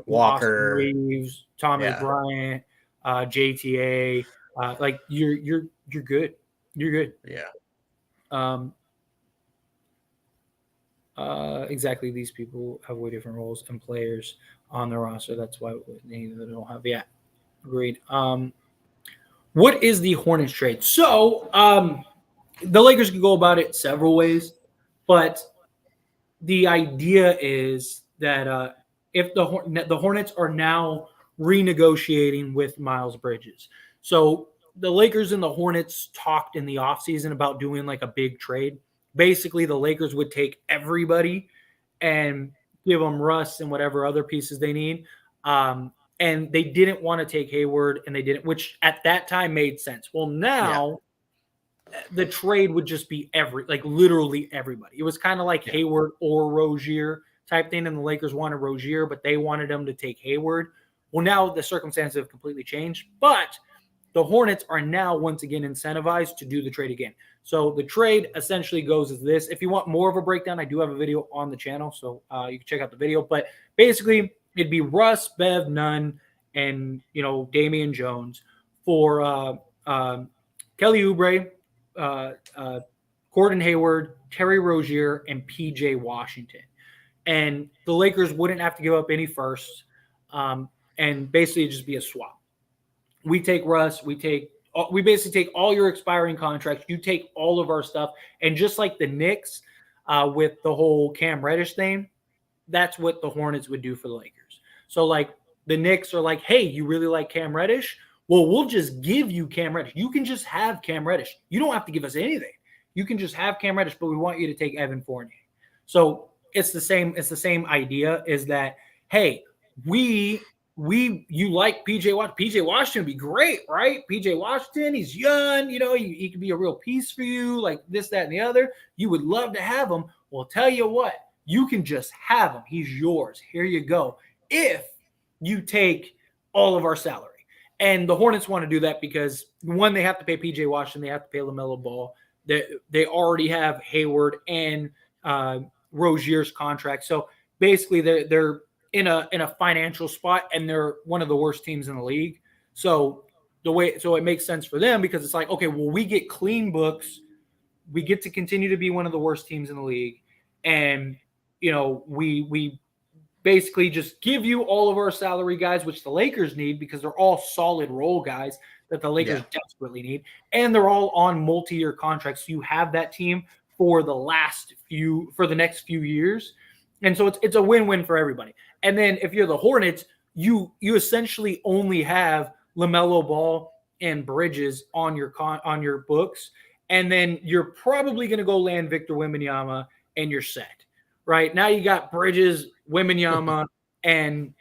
Walker, Reeves, Thomas Bryant, JTA. Like you're good. You're good. Yeah. Exactly. These people have way different roles and players on the roster. That's why they don't have. Yeah, agreed. What is the Hornets trade? So, the Lakers can go about it several ways, but the idea is that if the Hornets are now renegotiating with Miles Bridges, so the Lakers and the Hornets talked in the offseason about doing like a big trade. Basically, the Lakers would take everybody and give them Russ and whatever other pieces they need. And they didn't want to take Hayward, and they didn't, which at that time made sense. Well, now the trade would just be literally everybody. It was kind of like Hayward or Rozier type thing, and the Lakers wanted Rozier, but they wanted them to take Hayward. Well, now the circumstances have completely changed, but the Hornets are now once again incentivized to do the trade again. So the trade essentially goes as this. If you want more of a breakdown, I do have a video on the channel, so you can check out the video. But basically, it'd be Russ, Bev, Nunn, and Damian Jones for Kelly Oubre, Gordon Hayward, Terry Rozier, and PJ Washington. And the Lakers wouldn't have to give up any firsts, and basically it'd just be a swap. We take Russ, we basically take all your expiring contracts, you take all of our stuff, and just like the Knicks with the whole Cam Reddish thing, that's what the Hornets would do for the Lakers. So like the Knicks are like, hey, you really like Cam Reddish? Well, we'll just give you Cam Reddish. You can just have Cam Reddish. You don't have to give us anything. You can just have Cam Reddish, but we want you to take Evan Fournier. So it's the same idea, is that, hey, you like PJ Washington. PJ Washington would be great, right? PJ Washington, he's young, he could be a real piece for you, like this, that, and the other. You would love to have him. Well, tell you what, you can just have him. He's yours. Here you go. If you take all of our salary. And the Hornets want to do that because, one, they have to pay PJ Washington, they have to pay LaMelo Ball. They already have Hayward and Rozier's contract. So basically they're in a financial spot, and they're one of the worst teams in the league. So it makes sense for them, because it's like, okay, well, we get clean books, we get to continue to be one of the worst teams in the league, and we basically just give you all of our salary guys, which the Lakers need because they're all solid role guys that the Lakers desperately need, and they're all on multi-year contracts. So you have that team for the next few years. And so it's a win-win for everybody. And then if you're the Hornets, you essentially only have LaMelo Ball and Bridges on your books, and then you're probably going to go land Victor Wembanyama, and you're set. Right now, you got Bridges, Wembanyama, and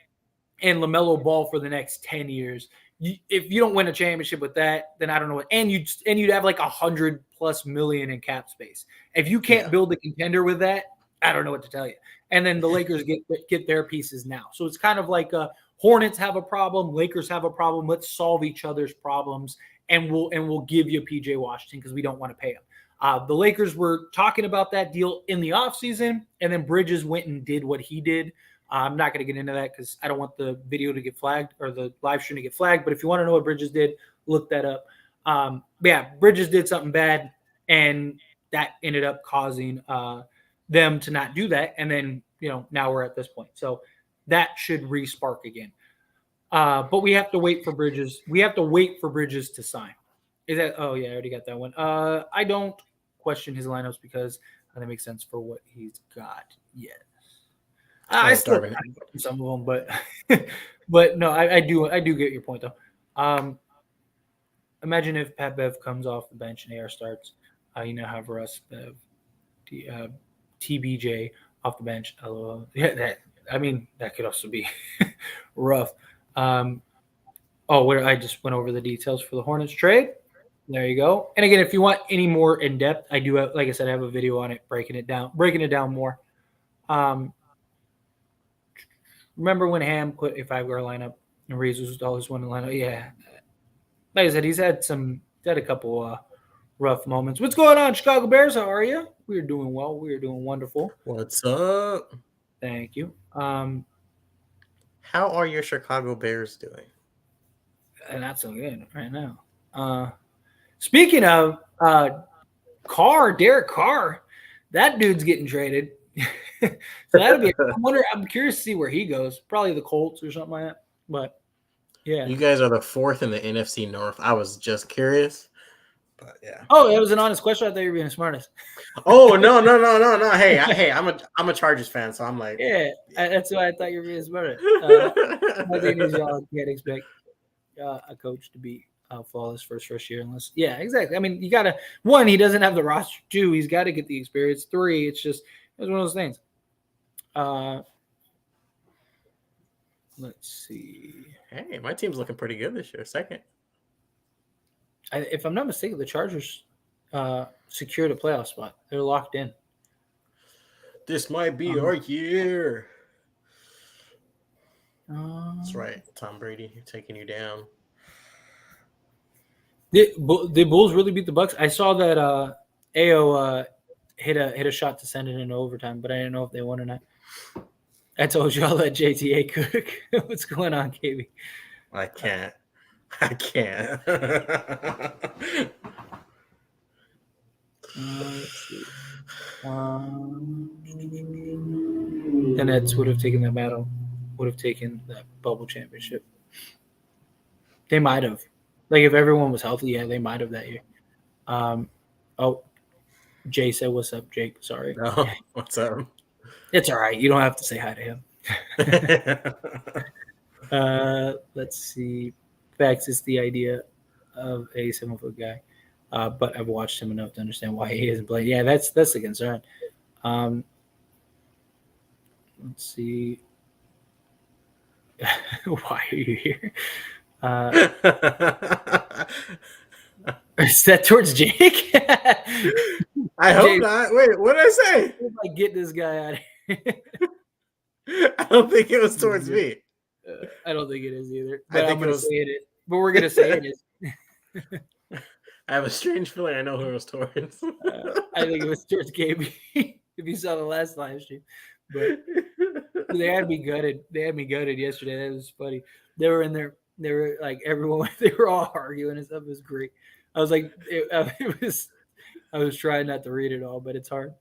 LaMelo Ball for the next 10 years. If you don't win a championship with that, then I don't know what. And you'd have like $100+ million in cap space. If you can't build a contender with that, I don't know what to tell you. And then the Lakers get their pieces now. So it's kind of like Hornets have a problem, Lakers have a problem. Let's solve each other's problems, and we'll give you PJ Washington because we don't want to pay him. The Lakers were talking about that deal in the offseason, and then Bridges went and did what he did. I'm not going to get into that because I don't want the video to get flagged or the live stream to get flagged. But if you want to know what Bridges did, look that up. Bridges did something bad, and that ended up causing them to not do that. And then, now we're at this point. So that should re-spark again. But we have to wait for Bridges. We have to wait for Bridges to sign. Is that? Oh, yeah, I already got that one. I don't question his lineups because that makes sense for what he's got yet. I still some of them, but no, I do get your point though. Imagine if Pat Bev comes off the bench and AR starts. Have Russ Bev, TBJ off the bench. Yeah, that could also be rough. Where I just went over the details for the Hornets trade. There you go. And again, if you want any more in depth, I do have, like I said, I have a video on it breaking it down more. Remember when Ham put a 5-guard lineup and Reeves was always one in the lineup? Yeah. Like I said, he's had a couple rough moments. What's going on, Chicago Bears? How are you? We are doing well. We are doing wonderful. What's up? Thank you. How are your Chicago Bears doing? Not so good right now. Speaking of Derek Carr, that dude's getting traded. So that'll be. I'm curious to see where he goes. Probably the Colts or something like that. But yeah, you guys are the 4th in the NFC North. I was just curious, but yeah. Oh, it was an honest question. I thought you were being the smartest. Oh no! Hey, I'm a Chargers fan, so I'm like, yeah. That's why I thought you were being the smartest. My thing is, y'all can't expect a coach to be flawless for his first year unless. Yeah, exactly. I mean, you gotta. 1, he doesn't have the roster. 2, he's got to get the experience. 3, it's one of those things. Let's see. Hey, my team's looking pretty good this year. Second. If I'm not mistaken, the Chargers secured a playoff spot. They're locked in. This might be our year. That's right. Tom Brady taking you down. Did Bulls really beat the Bucks? I saw that Ao hit a shot to send it into overtime, but I didn't know if they won or not. I told you I'll let JTA cook. What's going on, KB? I can't. Let's see. The Nets would have taken that battle. Would have taken that bubble championship. They might have. Like if everyone was healthy, yeah, they might have that year. Jay said, "What's up, Jake?" Sorry. No, what's up? It's all right. You don't have to say hi to him. Let's see. Facts is the idea of a 7-foot guy, but I've watched him enough to understand why he isn't playing. Yeah, that's the concern. Let's see. Why are you here? Is that towards Jake? I hope not. Wait, what did I say? Like, get this guy out of here. I don't think it was towards me. I don't think it is either. But I'm going to say it is. But we're going to say it is. I have a strange feeling I know who it was towards. I think it was towards KB. If you saw the last live stream. But they had me gutted. They had me gutted yesterday. That was funny. They were in there. They were like everyone. They were all arguing and stuff. It was great. I was like, it was. I was trying not to read it all, but it's hard.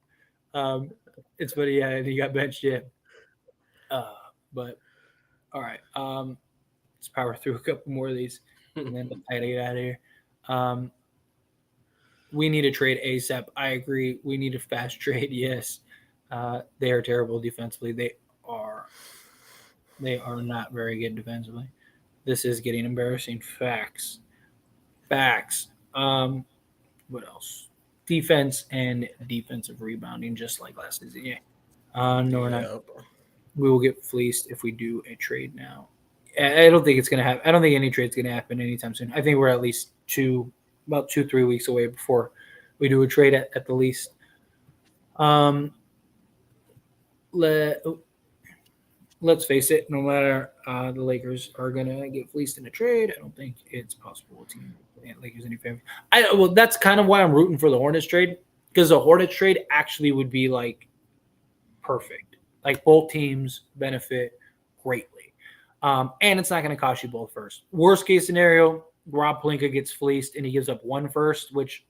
It's funny, yeah. And he got benched, yeah. But all right. Let's power through a couple more of these, and then I gotta get out of here. We need a trade ASAP. I agree. We need a fast trade. Yes. They are terrible defensively. They are not very good defensively. This is getting embarrassing. Facts. What else? defense and defensive rebounding, just like last season. Yeah. No, we're not. Yep. We will get fleeced if we do a trade now. I don't think it's going to happen. I don't think any trade's going to happen anytime soon. I think we're at least about 2-3 weeks away before we do a trade at the least. Let's face it, no matter the Lakers are going to get fleeced in a trade, I don't think it's possible to get Lakers any favor. Well, that's kind of why I'm rooting for the Hornets trade, because the Hornets trade actually would be like perfect. Like both teams benefit greatly. And it's not going to cost you both first. Worst case scenario, Rob Pelinka gets fleeced and he gives up one first, which,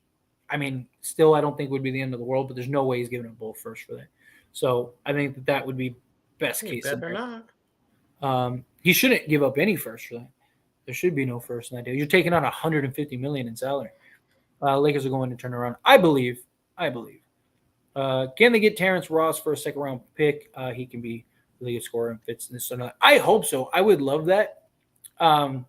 I mean, still I don't think would be the end of the world, but there's no way he's giving up both first for that. So I think that would be best case scenario. He shouldn't give up any first for that. There should be no first in that deal. You're taking on $150 million in salary. Lakers are going to turn around. I believe. Can they get Terrence Ross for a second round pick? He can be a really good scorer and fits this or not. I hope so. I would love that. So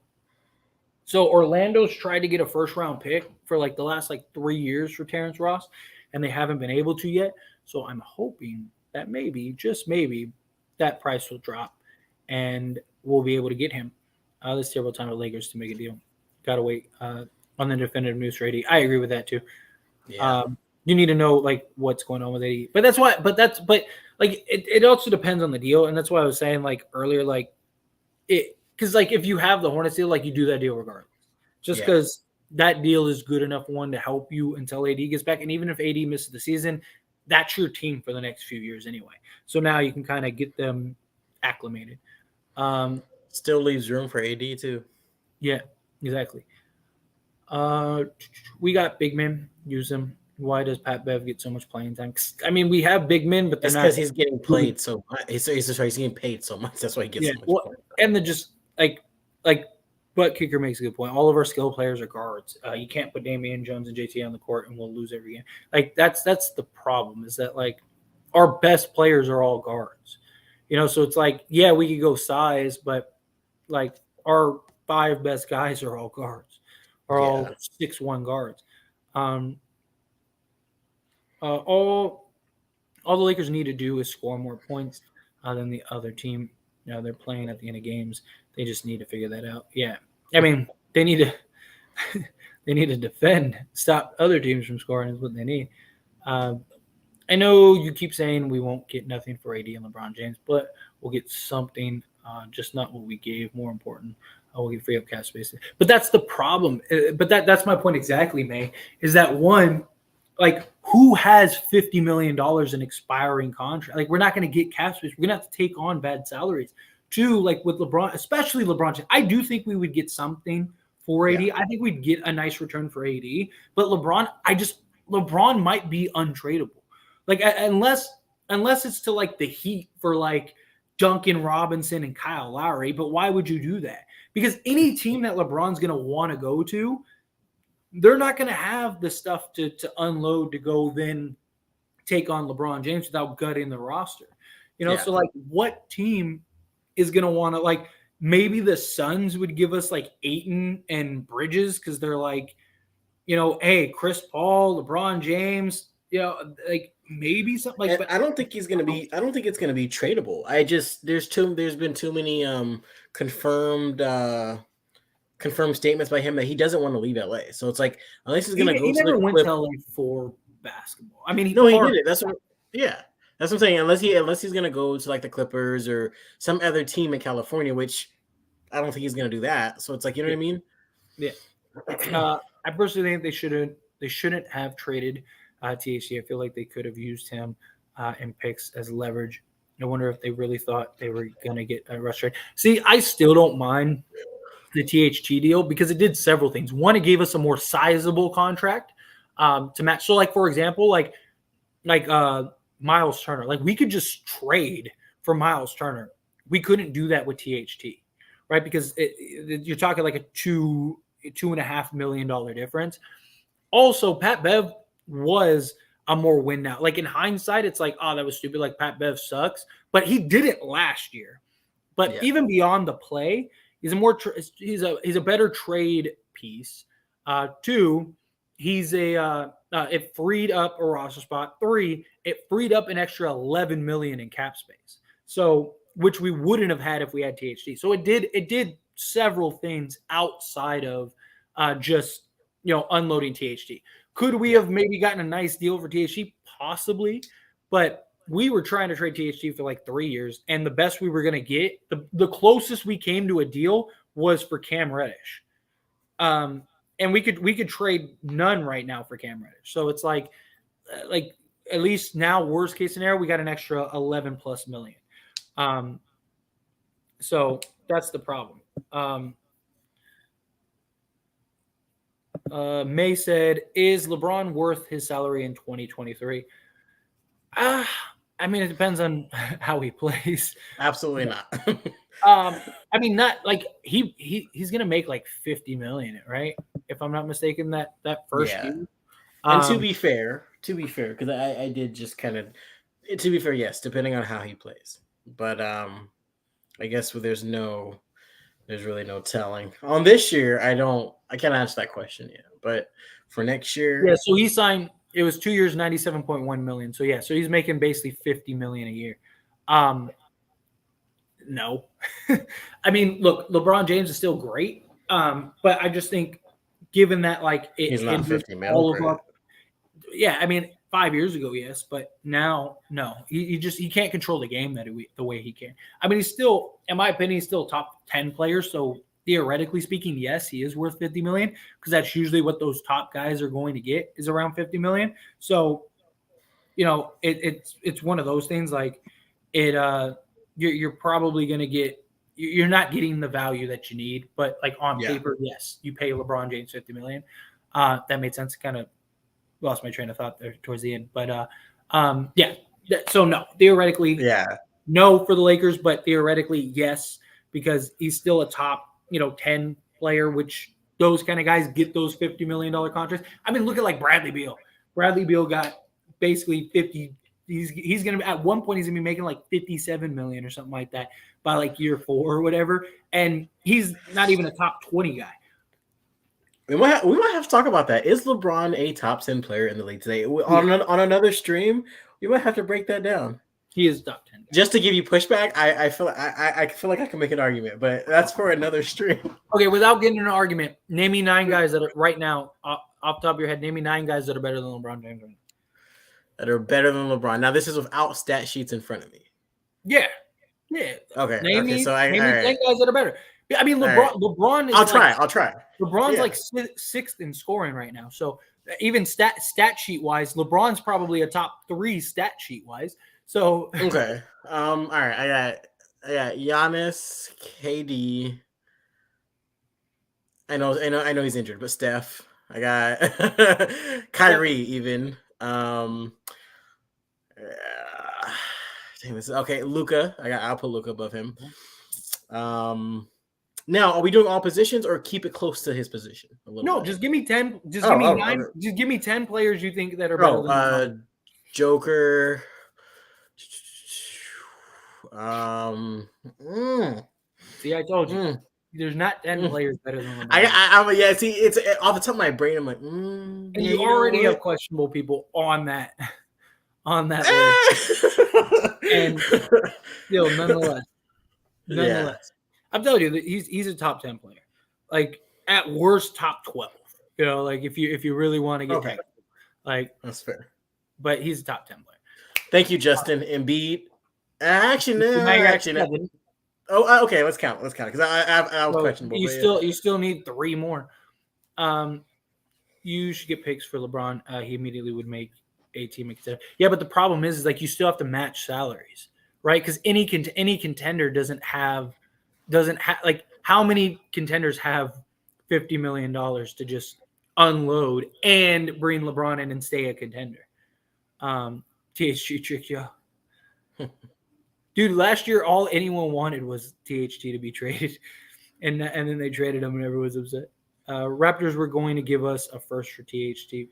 Orlando's tried to get a first round pick for like the last 3 years for Terrence Ross, and they haven't been able to yet. So I'm hoping that maybe, just maybe, that price will drop and we'll be able to get him. This terrible time of Lakers to make a deal. Gotta wait on the definitive news for AD. I agree with that too. Yeah. You need to know what's going on with AD. But it also depends on the deal, and that's why I was saying earlier, because if you have the Hornets deal, you do that deal regardless. Just because that deal is good enough to help you until AD gets back, and even if AD misses the season, that's your team for the next few years anyway. So now you can kind of get them acclimated. Still leaves room for AD too. Yeah, exactly. We got big men. Use them. Why does Pat Bev get so much playing time? I mean, we have big men, but that's because he's getting played so much. He's getting paid so much. That's why he gets so much. Well, and then just Butt Kicker makes a good point. All of our skill players are guards. You can't put Damian Jones and JT on the court and we'll lose every game. That's the problem, is that our best players are all guards. So it's we could go size, but our 5 best guys are all guards, are all 6'1" guards. All the Lakers need to do is score more points than the other team. They're playing at the end of games. They just need to figure that out. Yeah, I mean, they need to defend, stop other teams from scoring is what they need. I know you keep saying we won't get nothing for AD and LeBron James, but we'll get something, just not what we gave. More important, we'll get free up cap space. But that's the problem. But that's my point exactly, May, is that one, who has $50 million in expiring contract? We're not going to get cap space. We're going to have to take on bad salaries. 2, with LeBron, especially LeBron James, I do think we would get something for AD. I think we'd get a nice return for AD. But LeBron might be untradeable. Unless it's to the Heat for Duncan Robinson and Kyle Lowry. But why would you do that? Because any team that LeBron's going to want to go to, they're not going to have the stuff to unload to go then take on LeBron James without gutting the roster. So what team is going to want to maybe the Suns would give us Ayton and Bridges because they're hey, Chris Paul, LeBron James, maybe something but I don't think he's going to be. I don't think it's going to be tradable. There's been too many confirmed statements by him that he doesn't want to leave LA. So it's unless he's going to go. He never went to LA for basketball. I mean, he did it. That's what I'm saying. Unless he's going to go to the Clippers or some other team in California, which I don't think he's going to do that. So it's you know what I mean? Yeah. I personally think they shouldn't have traded THC. I feel like they could have used him and picks as leverage. I wonder if they really thought they were going to get a rush trade. See, I still don't mind the THT deal because it did several things. One, it gave us a more sizable contract to match. So, for example, Miles Turner, we could just trade for Miles Turner. We couldn't do that with THT, right? Because you're talking a $2.5 million difference. Also, Pat Bev was a more win now. In hindsight, it's that was stupid. Pat Bev sucks, but he did it last year. But even beyond the play, he's a better trade piece. 2, he's it freed up a roster spot. 3, it freed up an extra 11 million in cap space. So, which we wouldn't have had if we had THT. So it did several things outside of just unloading THT. Could we have maybe gotten a nice deal for THT? Possibly, but we were trying to trade THT for like 3 years, and the best we were going to get, the closest we came to a deal was for Cam Reddish. And we could trade none right now for Cam Reddish. So it's like at least now, worst case scenario, we got an extra 11 plus million. So that's the problem. May said, is LeBron worth his salary in 2023? I mean, it depends on how he plays. Absolutely not. I mean, not like he's gonna make like 50 million, right? If I'm not mistaken, that first year. And to be fair, because I did just kind of, to be fair, yes, depending on how he plays. But I guess there's really no telling. On this year, I can't answer that question yet. But for next year, yeah. So he signed. It was 2 years, 97.1 million. So yeah, so he's making basically 50 million a year. No, I mean, look, LeBron James is still great, but I just think, given that he's not 50 million. Yeah, I mean, 5 years ago, yes, but now, no. He can't control the game the way he can. I mean, he's still, in my opinion, he's still a top 10 player. So theoretically speaking, yes, he is worth 50 million, because that's usually what those top guys are going to get, is around 50 million. So, it's one of those things. Like you're probably going to get. You're not getting the value that you need, but on paper, yes, you pay LeBron James 50 million. That made sense. Kind of lost my train of thought there towards the end, but yeah. So no, theoretically, no for the Lakers, but theoretically, yes, because he's still a top 10 player, which those kind of guys get those $50 million contracts. I mean, look at Bradley Beal. Bradley Beal got basically 50. He's going to, at one point, he's going to be making 57 million or something like that by year 4 or whatever. And he's not even a top 20 guy. We might have to talk about that. Is LeBron a top 10 player in the league today? On another stream, we might have to break that down. He is top 10. Just to give you pushback, I feel like I can make an argument, but that's for another stream. Okay, without getting in an argument, name me 9 guys that are right now, off the top of your head, name me 9 guys that are better than LeBron James. That are better than LeBron. Now, this is without stat sheets in front of me. Yeah. Okay. Name me 10 right. guys that are better. I mean, LeBron is I'll try. LeBron's 6th in scoring right now. So even stat sheet wise, LeBron's probably a top 3 stat sheet wise. So okay. All right. I got Giannis, KD. I know he's injured, but Steph. I got Kyrie even. Okay, Luka. I'll put Luka above him. Now, are we doing all positions or keep it close to his position? No, just give me 10. Just give me 9. Okay. Just give me 10 players you think that are better than Joker. See, I told you. There's not 10 players better than LeBron. Yeah. See, it's off the top of my brain. I'm like, and you already have questionable people on that list. And still, nonetheless, I'm telling you that he's a top 10 player. At worst, top 12. If you really want to get technical, that's fair. But he's a top 10 player. Thank you, Justin. Embiid. Actually, no. Oh, okay. Let's count because I was questionable. You still need 3 more. You should get picks for LeBron. He immediately would make a team consider. Yeah, but the problem is you still have to match salaries, right? Because any contender doesn't have how many contenders have $50 million to just unload and bring LeBron in and stay a contender. THT trick, yeah. Dude, last year all anyone wanted was THT to be traded, and then they traded him and everyone was upset. Raptors were going to give us a first for THT.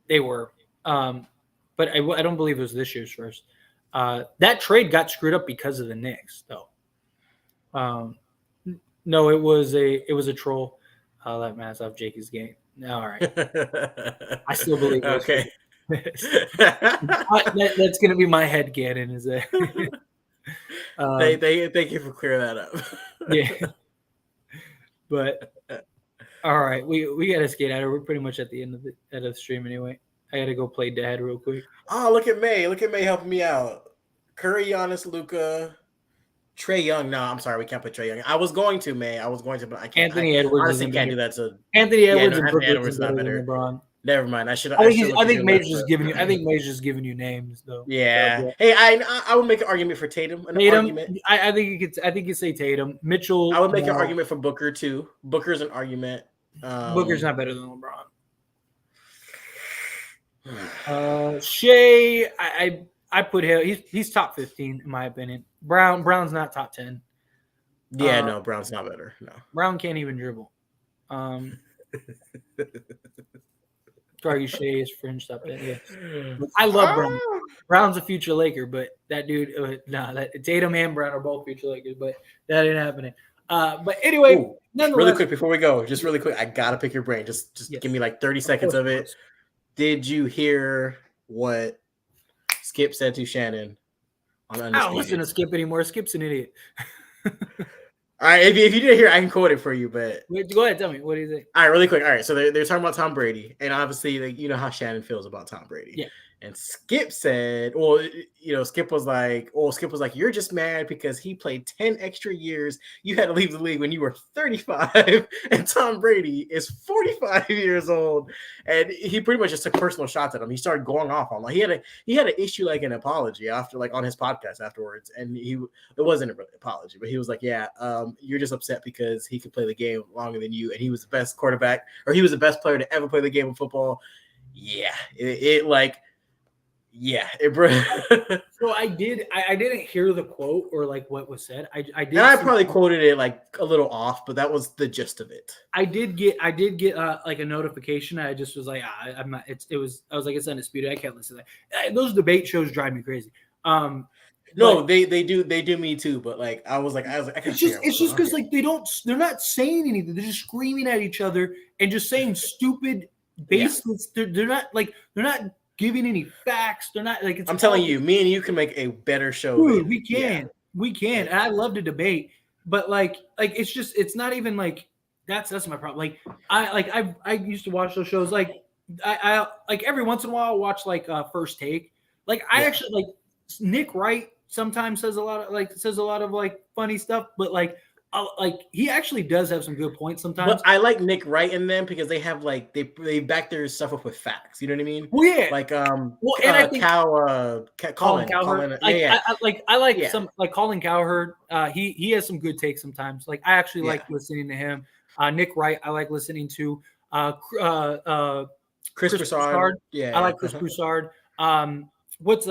They were, but I don't believe it was this year's first. That trade got screwed up because of the Knicks, though. No, it was a troll. That mass off Jakey's game. All right. I still believe those Okay. that's going to be my headcanon. Is that? they thank you for clearing that up. Yeah. But all right, we got to skate out. We're pretty much at the end of the stream anyway. I got to go play Dad real quick. Oh, look at May. Look at May helping me out. Curry, Giannis, Luka, Trae Young. No, I'm sorry, we can't put Trae Young. I was going to, May. I was going to, but I can't. Anthony Edwards honestly can't do that. So Anthony Edwards no, and Anthony Brook Edwards Lopez not better better. than LeBron. Never mind. I think May's just giving you. I think May's just giving you names though. Yeah. So, Hey, I would make an argument for Tatum. Argument. I think you could. I think you say Tatum. Mitchell. I would make an argument for Booker too. Booker's an argument. Booker's not better than LeBron. Shea, I put him. He's top 15 in my opinion. Brown's not top 10. Yeah, no, Brown's not better. No, Brown can't even dribble. Argue Shea is fringe top 10. Yeah, I love Brown. Brown's a future Laker, but that dude, Tatum and Brown are both future Lakers, but that ain't happening. But anyway, really quick before we go, just really quick, I gotta pick your brain. Just yes. Give me like 30 seconds of it. Did you hear what Skip said to Shannon on Undisputed? I don't listen to Skip anymore. Skip's an idiot. All right, if you didn't hear, I can quote it for you. But go ahead, tell me what do you think? All right, really quick. All right, so they're talking about Tom Brady, and obviously, like, you know how Shannon feels about Tom Brady. Yeah. And Skip said, well, Skip was like, you're just mad because he played 10 extra years. You had to leave the league when you were 35, and Tom Brady is 45 years old. And he pretty much just took personal shots at him. He started going off on he had an issue like an apology after on his podcast afterwards, and it wasn't a really apology, but he was like, yeah, you're just upset because he could play the game longer than you, and he was the best quarterback, or he was the best player to ever play the game of football. Yeah, So I didn't hear the quote or like what was said. I did. And I probably quoted it like a little off, but that was the gist of it. I did get like a notification. I just was like, I'm not. I was like, it's Undisputed. I can't listen to that. Those debate shows drive me crazy. No, they do me too. But like, I was like, it's just because like they're not saying anything. They're just screaming at each other and just saying stupid baseless. Yeah. They're not giving any facts. They're not like. I'm telling you, me and you can make a better show. Dude, we can, and I love to debate, but like it's not even like that's my problem. Like I used to watch those shows. Like I like every once in a while I'll watch like First Take. Like I actually like Nick Wright sometimes says a lot of like funny stuff, but like he actually does have some good points sometimes. But I like Nick Wright in them because they have like they back their stuff up with facts. You know what I mean? Well, yeah. Like and I think Colin Cowherd. I like some like Colin Cowherd. He has some good takes sometimes. Like I actually like listening to him. Nick Wright, I like listening to. Chris Broussard. Yeah, I like Chris Broussard. What's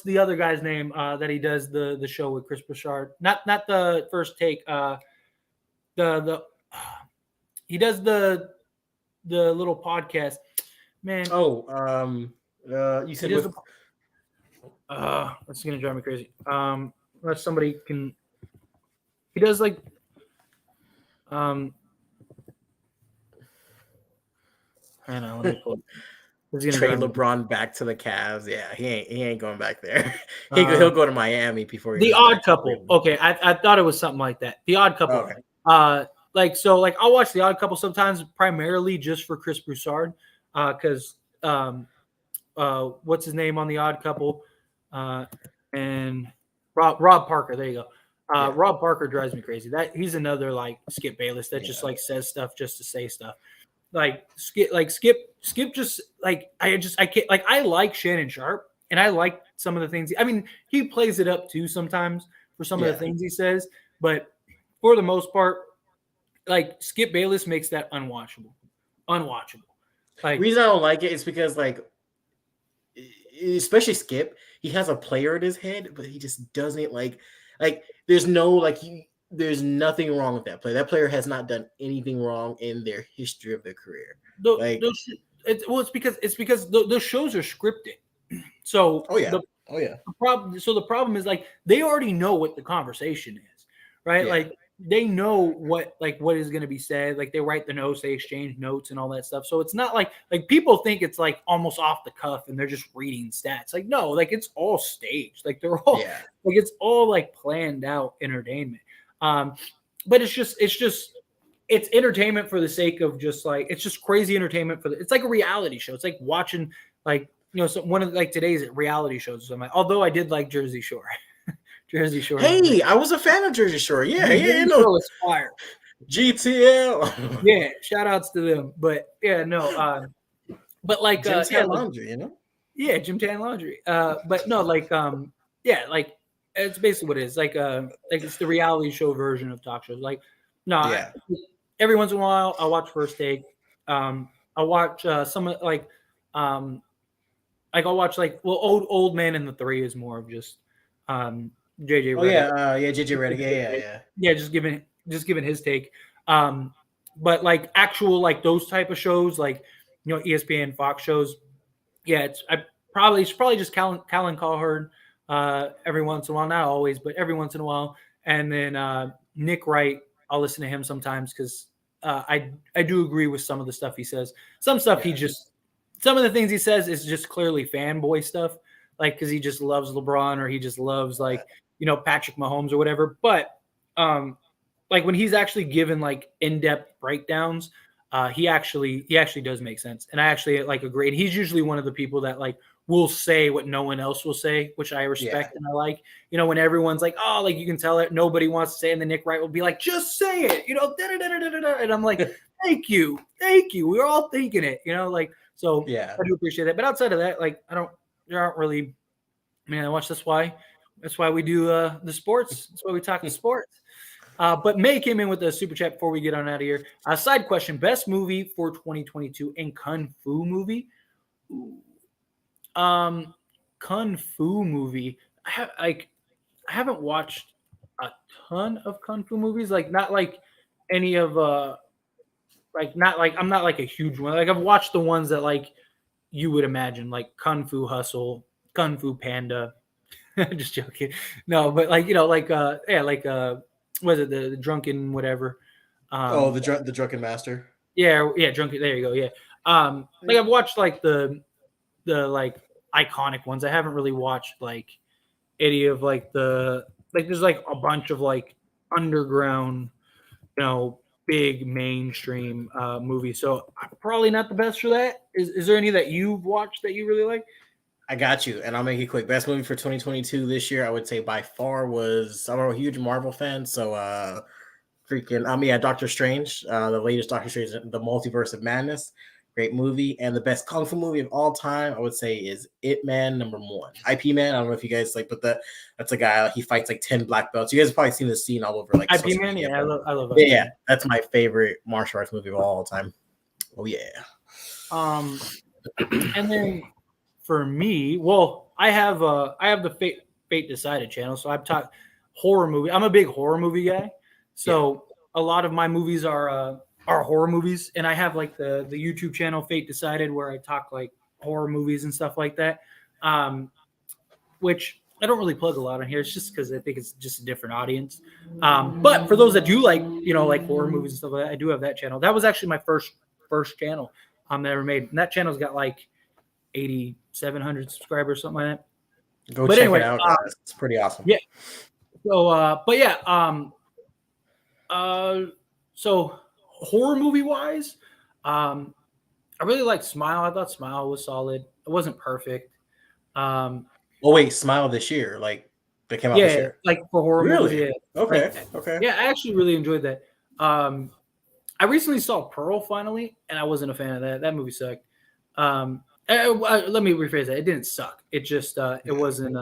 the other guy's name that he does the show with Chris Broussard? Not the First Take. He does the little podcast. Man. You said it's gonna drive me crazy. Unless somebody can. He does like. I don't know. Let me pull it. Trade LeBron back to the Cavs. Yeah, he ain't going back there. He'll go to Miami before The Odd Couple. Okay, I thought it was something like that. The Odd Couple. Okay. I'll watch The Odd Couple sometimes, primarily just for Chris Broussard, because what's his name on The Odd Couple, and Rob Parker. There you go. Rob Parker drives me crazy. That he's another like Skip Bayless that just like says stuff just to say stuff. Skip just like I can't like I like Shannon Sharp and I like some of the things. I mean, he plays it up too sometimes for some of the things he says, but for the most part, like Skip Bayless makes that unwatchable. Like, the reason I don't like it is because like, especially Skip, he has a player in his head, but he just doesn't like there's nothing wrong with that player. That player has not done anything wrong in their history of their career. It's because those shows are scripted. So the problem is like they already know what the conversation is, right? Yeah. Like they know what is going to be said. Like they write the notes, they exchange notes and all that stuff. So it's not like people think it's like almost off the cuff and they're just reading stats. Like no, like it's all staged. Like they're all like it's all like planned out entertainment. But it's entertainment for the sake of just like it's just crazy entertainment it's like a reality show. It's like watching like so one of like today's reality shows. So although I did like Jersey Shore. Jersey Shore. Hey, I was a fan of Jersey Shore. Yeah, was fire. GTL. Yeah, shout outs to them. But yeah, no, but like Jim Tan Laundry, Yeah, Jim Tan Laundry. But no, like yeah, like it's basically what it is. Like it's the reality show version of talk shows. Like every once in a while I'll watch First Take. I'll watch some I'll watch Old Man and the Three is more of just JJ Redick. JJ Redick. Yeah, just giving his take. But like actual like those type of shows, like ESPN, Fox shows. Yeah, it's probably just Callan Cawherd every once in a while, not always, but every once in a while. And then Nick Wright, I'll listen to him sometimes because I do agree with some of the stuff he says. Some stuff some of the things he says is just clearly fanboy stuff, like because he just loves LeBron or he just loves Patrick Mahomes or whatever. But like when he's actually given like in-depth breakdowns, he actually does make sense. And I actually like agree. And he's usually one of the people that like will say what no one else will say, which I respect and I like. When everyone's like, oh, like you can tell it, nobody wants to say it, and then Nick Wright will be like, just say it, and I'm like, thank you. We're all thinking it, so I do appreciate that. But outside of that, like there aren't really. I mean, I watch That's why we do the sports. That's why we talk sports. But May came in with a super chat before we get on out of here. Side question: best movie for 2022 and Kung Fu movie. Kung Fu movie. I haven't watched a ton of Kung Fu movies. Like not like any of not like I'm not like a huge one. Like I've watched the ones that like you would imagine, like Kung Fu Hustle, Kung Fu Panda. Just joking. No, but like was it the drunken whatever? The drunken master. Yeah, drunken. There you go. Yeah. Like I've watched like the like iconic ones. I haven't really watched like any of like there's like a bunch of like underground, big mainstream movies. So I'm probably not the best for that. Is there any that you've watched that you really like? I got you, and I'll make it quick. Best movie for 2022 this year, I would say by far was I'm a huge Marvel fan, so Doctor Strange, the latest Doctor Strange, the Multiverse of Madness, great movie, and the best Kung Fu movie of all time, I would say, is Ip Man #1. IP Man, I don't know if you guys like, but that's a guy he fights like 10 black belts. You guys have probably seen this scene all over like IP Man, yeah, I love that. Yeah, that's my favorite martial arts movie of all time. Oh yeah. And then. For me, well, I have the Fate Decided channel, so I've talked horror movie. I'm a big horror movie guy, so a lot of my movies are horror movies, and I have like the YouTube channel Fate Decided where I talk like horror movies and stuff like that, which I don't really plug a lot on here. It's just because I think it's just a different audience. But for those that do like like horror movies and stuff like that, I do have that channel. That was actually my first channel that I ever made, and that channel's got like 8,700 subscribers, something like that. Go check it out. It's pretty awesome. Yeah. So, but yeah. So horror movie wise, I really liked Smile. I thought Smile was solid. It wasn't perfect. Smile this year, like they came out this year. Like for horror movies. Yeah. Okay. Yeah, I actually really enjoyed that. I recently saw Pearl finally, and I wasn't a fan of that. That movie sucked. Let me rephrase that. It didn't suck. It just it wasn't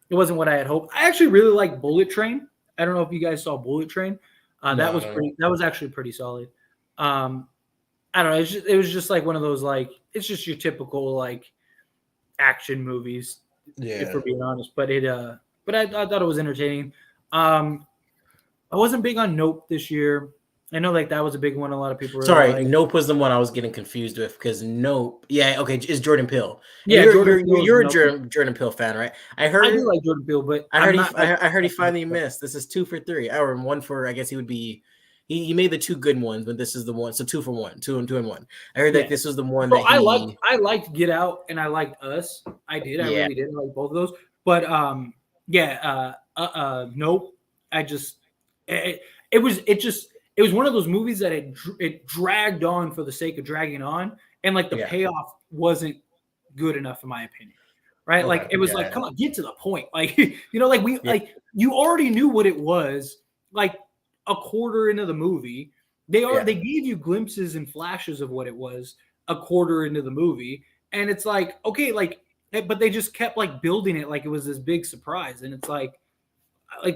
what I had hoped. I actually really like Bullet Train. I don't know if you guys saw Bullet Train. That was actually pretty solid. I don't know. It was just like one of those like it's just your typical like action movies. Yeah. If we're being honest, but I thought it was entertaining. I wasn't big on Nope this year. I know like that was a big one. A lot of people were Sorry, like, Nope was the one I was getting confused with because Nope. Yeah, okay, it's Jordan Peele. And yeah, Jordan Peele's you're a Nope. Jordan Peele fan, right? I I do heard like Jordan Peele, but I I'm heard not like I heard he finally missed. This is 2 for 3, or 1 for. I guess he would be. He made the 2 good ones, but this is the one. So 2 for 1, 2 and 1. I heard yeah. that this was the one So that he. I liked Get Out and I liked Us. I did. I Yeah, really did. I like both of those. But yeah, Nope. I just it was it was one of those movies that it dragged on for the sake of dragging on, and like the yeah. payoff wasn't good enough in my opinion. Right? Okay, Like it was like, yeah. come on, get to the point. Like like we Yeah. like you already knew what it was. Like a quarter into the movie, Yeah. they gave you glimpses and flashes of what it was a quarter into the movie, and it's like okay, like but they just kept like building it like it was this big surprise, and it's like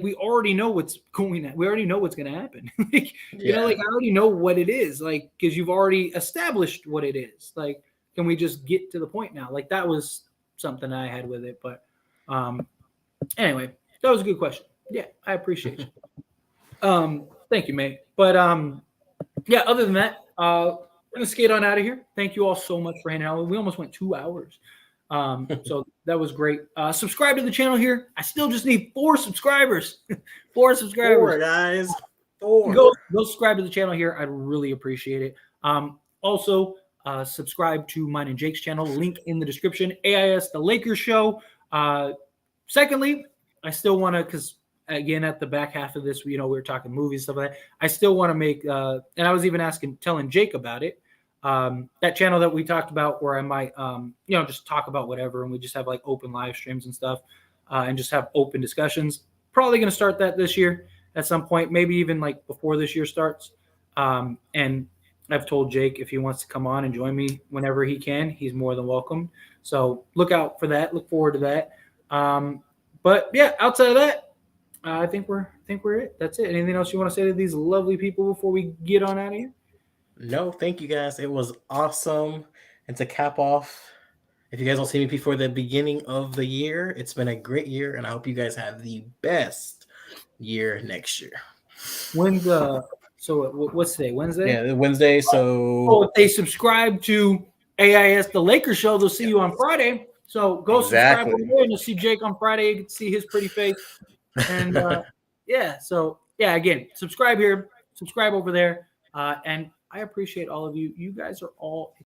we already know what's going on. We already know what's going to happen. Like like I already know what it is, like because you've already established what it is. Like, can we just get to the point now? Like that was something I had with it, but anyway, that was a good question. Yeah, I appreciate you. Thank you, mate. But yeah, other than that, we're gonna skate on out of here. Thank you all so much for hanging out. We almost went 2 hours. So that was great. Subscribe to the channel here. I still just need 4 subscribers. 4 subscribers. 4 guys. 4. Go subscribe to the channel here. I'd really appreciate it. Also, subscribe to mine and Jake's channel. Link in the description. AIS The Lakers Show. Secondly, I still want to, because again, at the back half of this, we were talking movies, stuff like that. I still want to make, and I was even telling Jake about it. That channel that we talked about where I might, just talk about whatever. And we just have like open live streams and stuff and just have open discussions. Probably going to start that this year at some point, maybe even like before this year starts. And I've told Jake if he wants to come on and join me whenever he can, he's more than welcome. So look out for that. Look forward to that. But yeah, outside of that, I think we're it. That's it. Anything else you want to say to these lovely people before we get on out of here? No, thank you guys. It was awesome. And to cap off, if you guys don't see me before the beginning of the year, it's been a great year, and I hope you guys have the best year next year. When's so what's today? Wednesday? Yeah, Wednesday. So if they subscribe to AIS The Lakers Show, they'll see you on Friday. So go subscribe over there, and you'll see Jake on Friday. You can see his pretty face. And yeah, so yeah, again, subscribe here, subscribe over there, and I appreciate all of you. You guys are all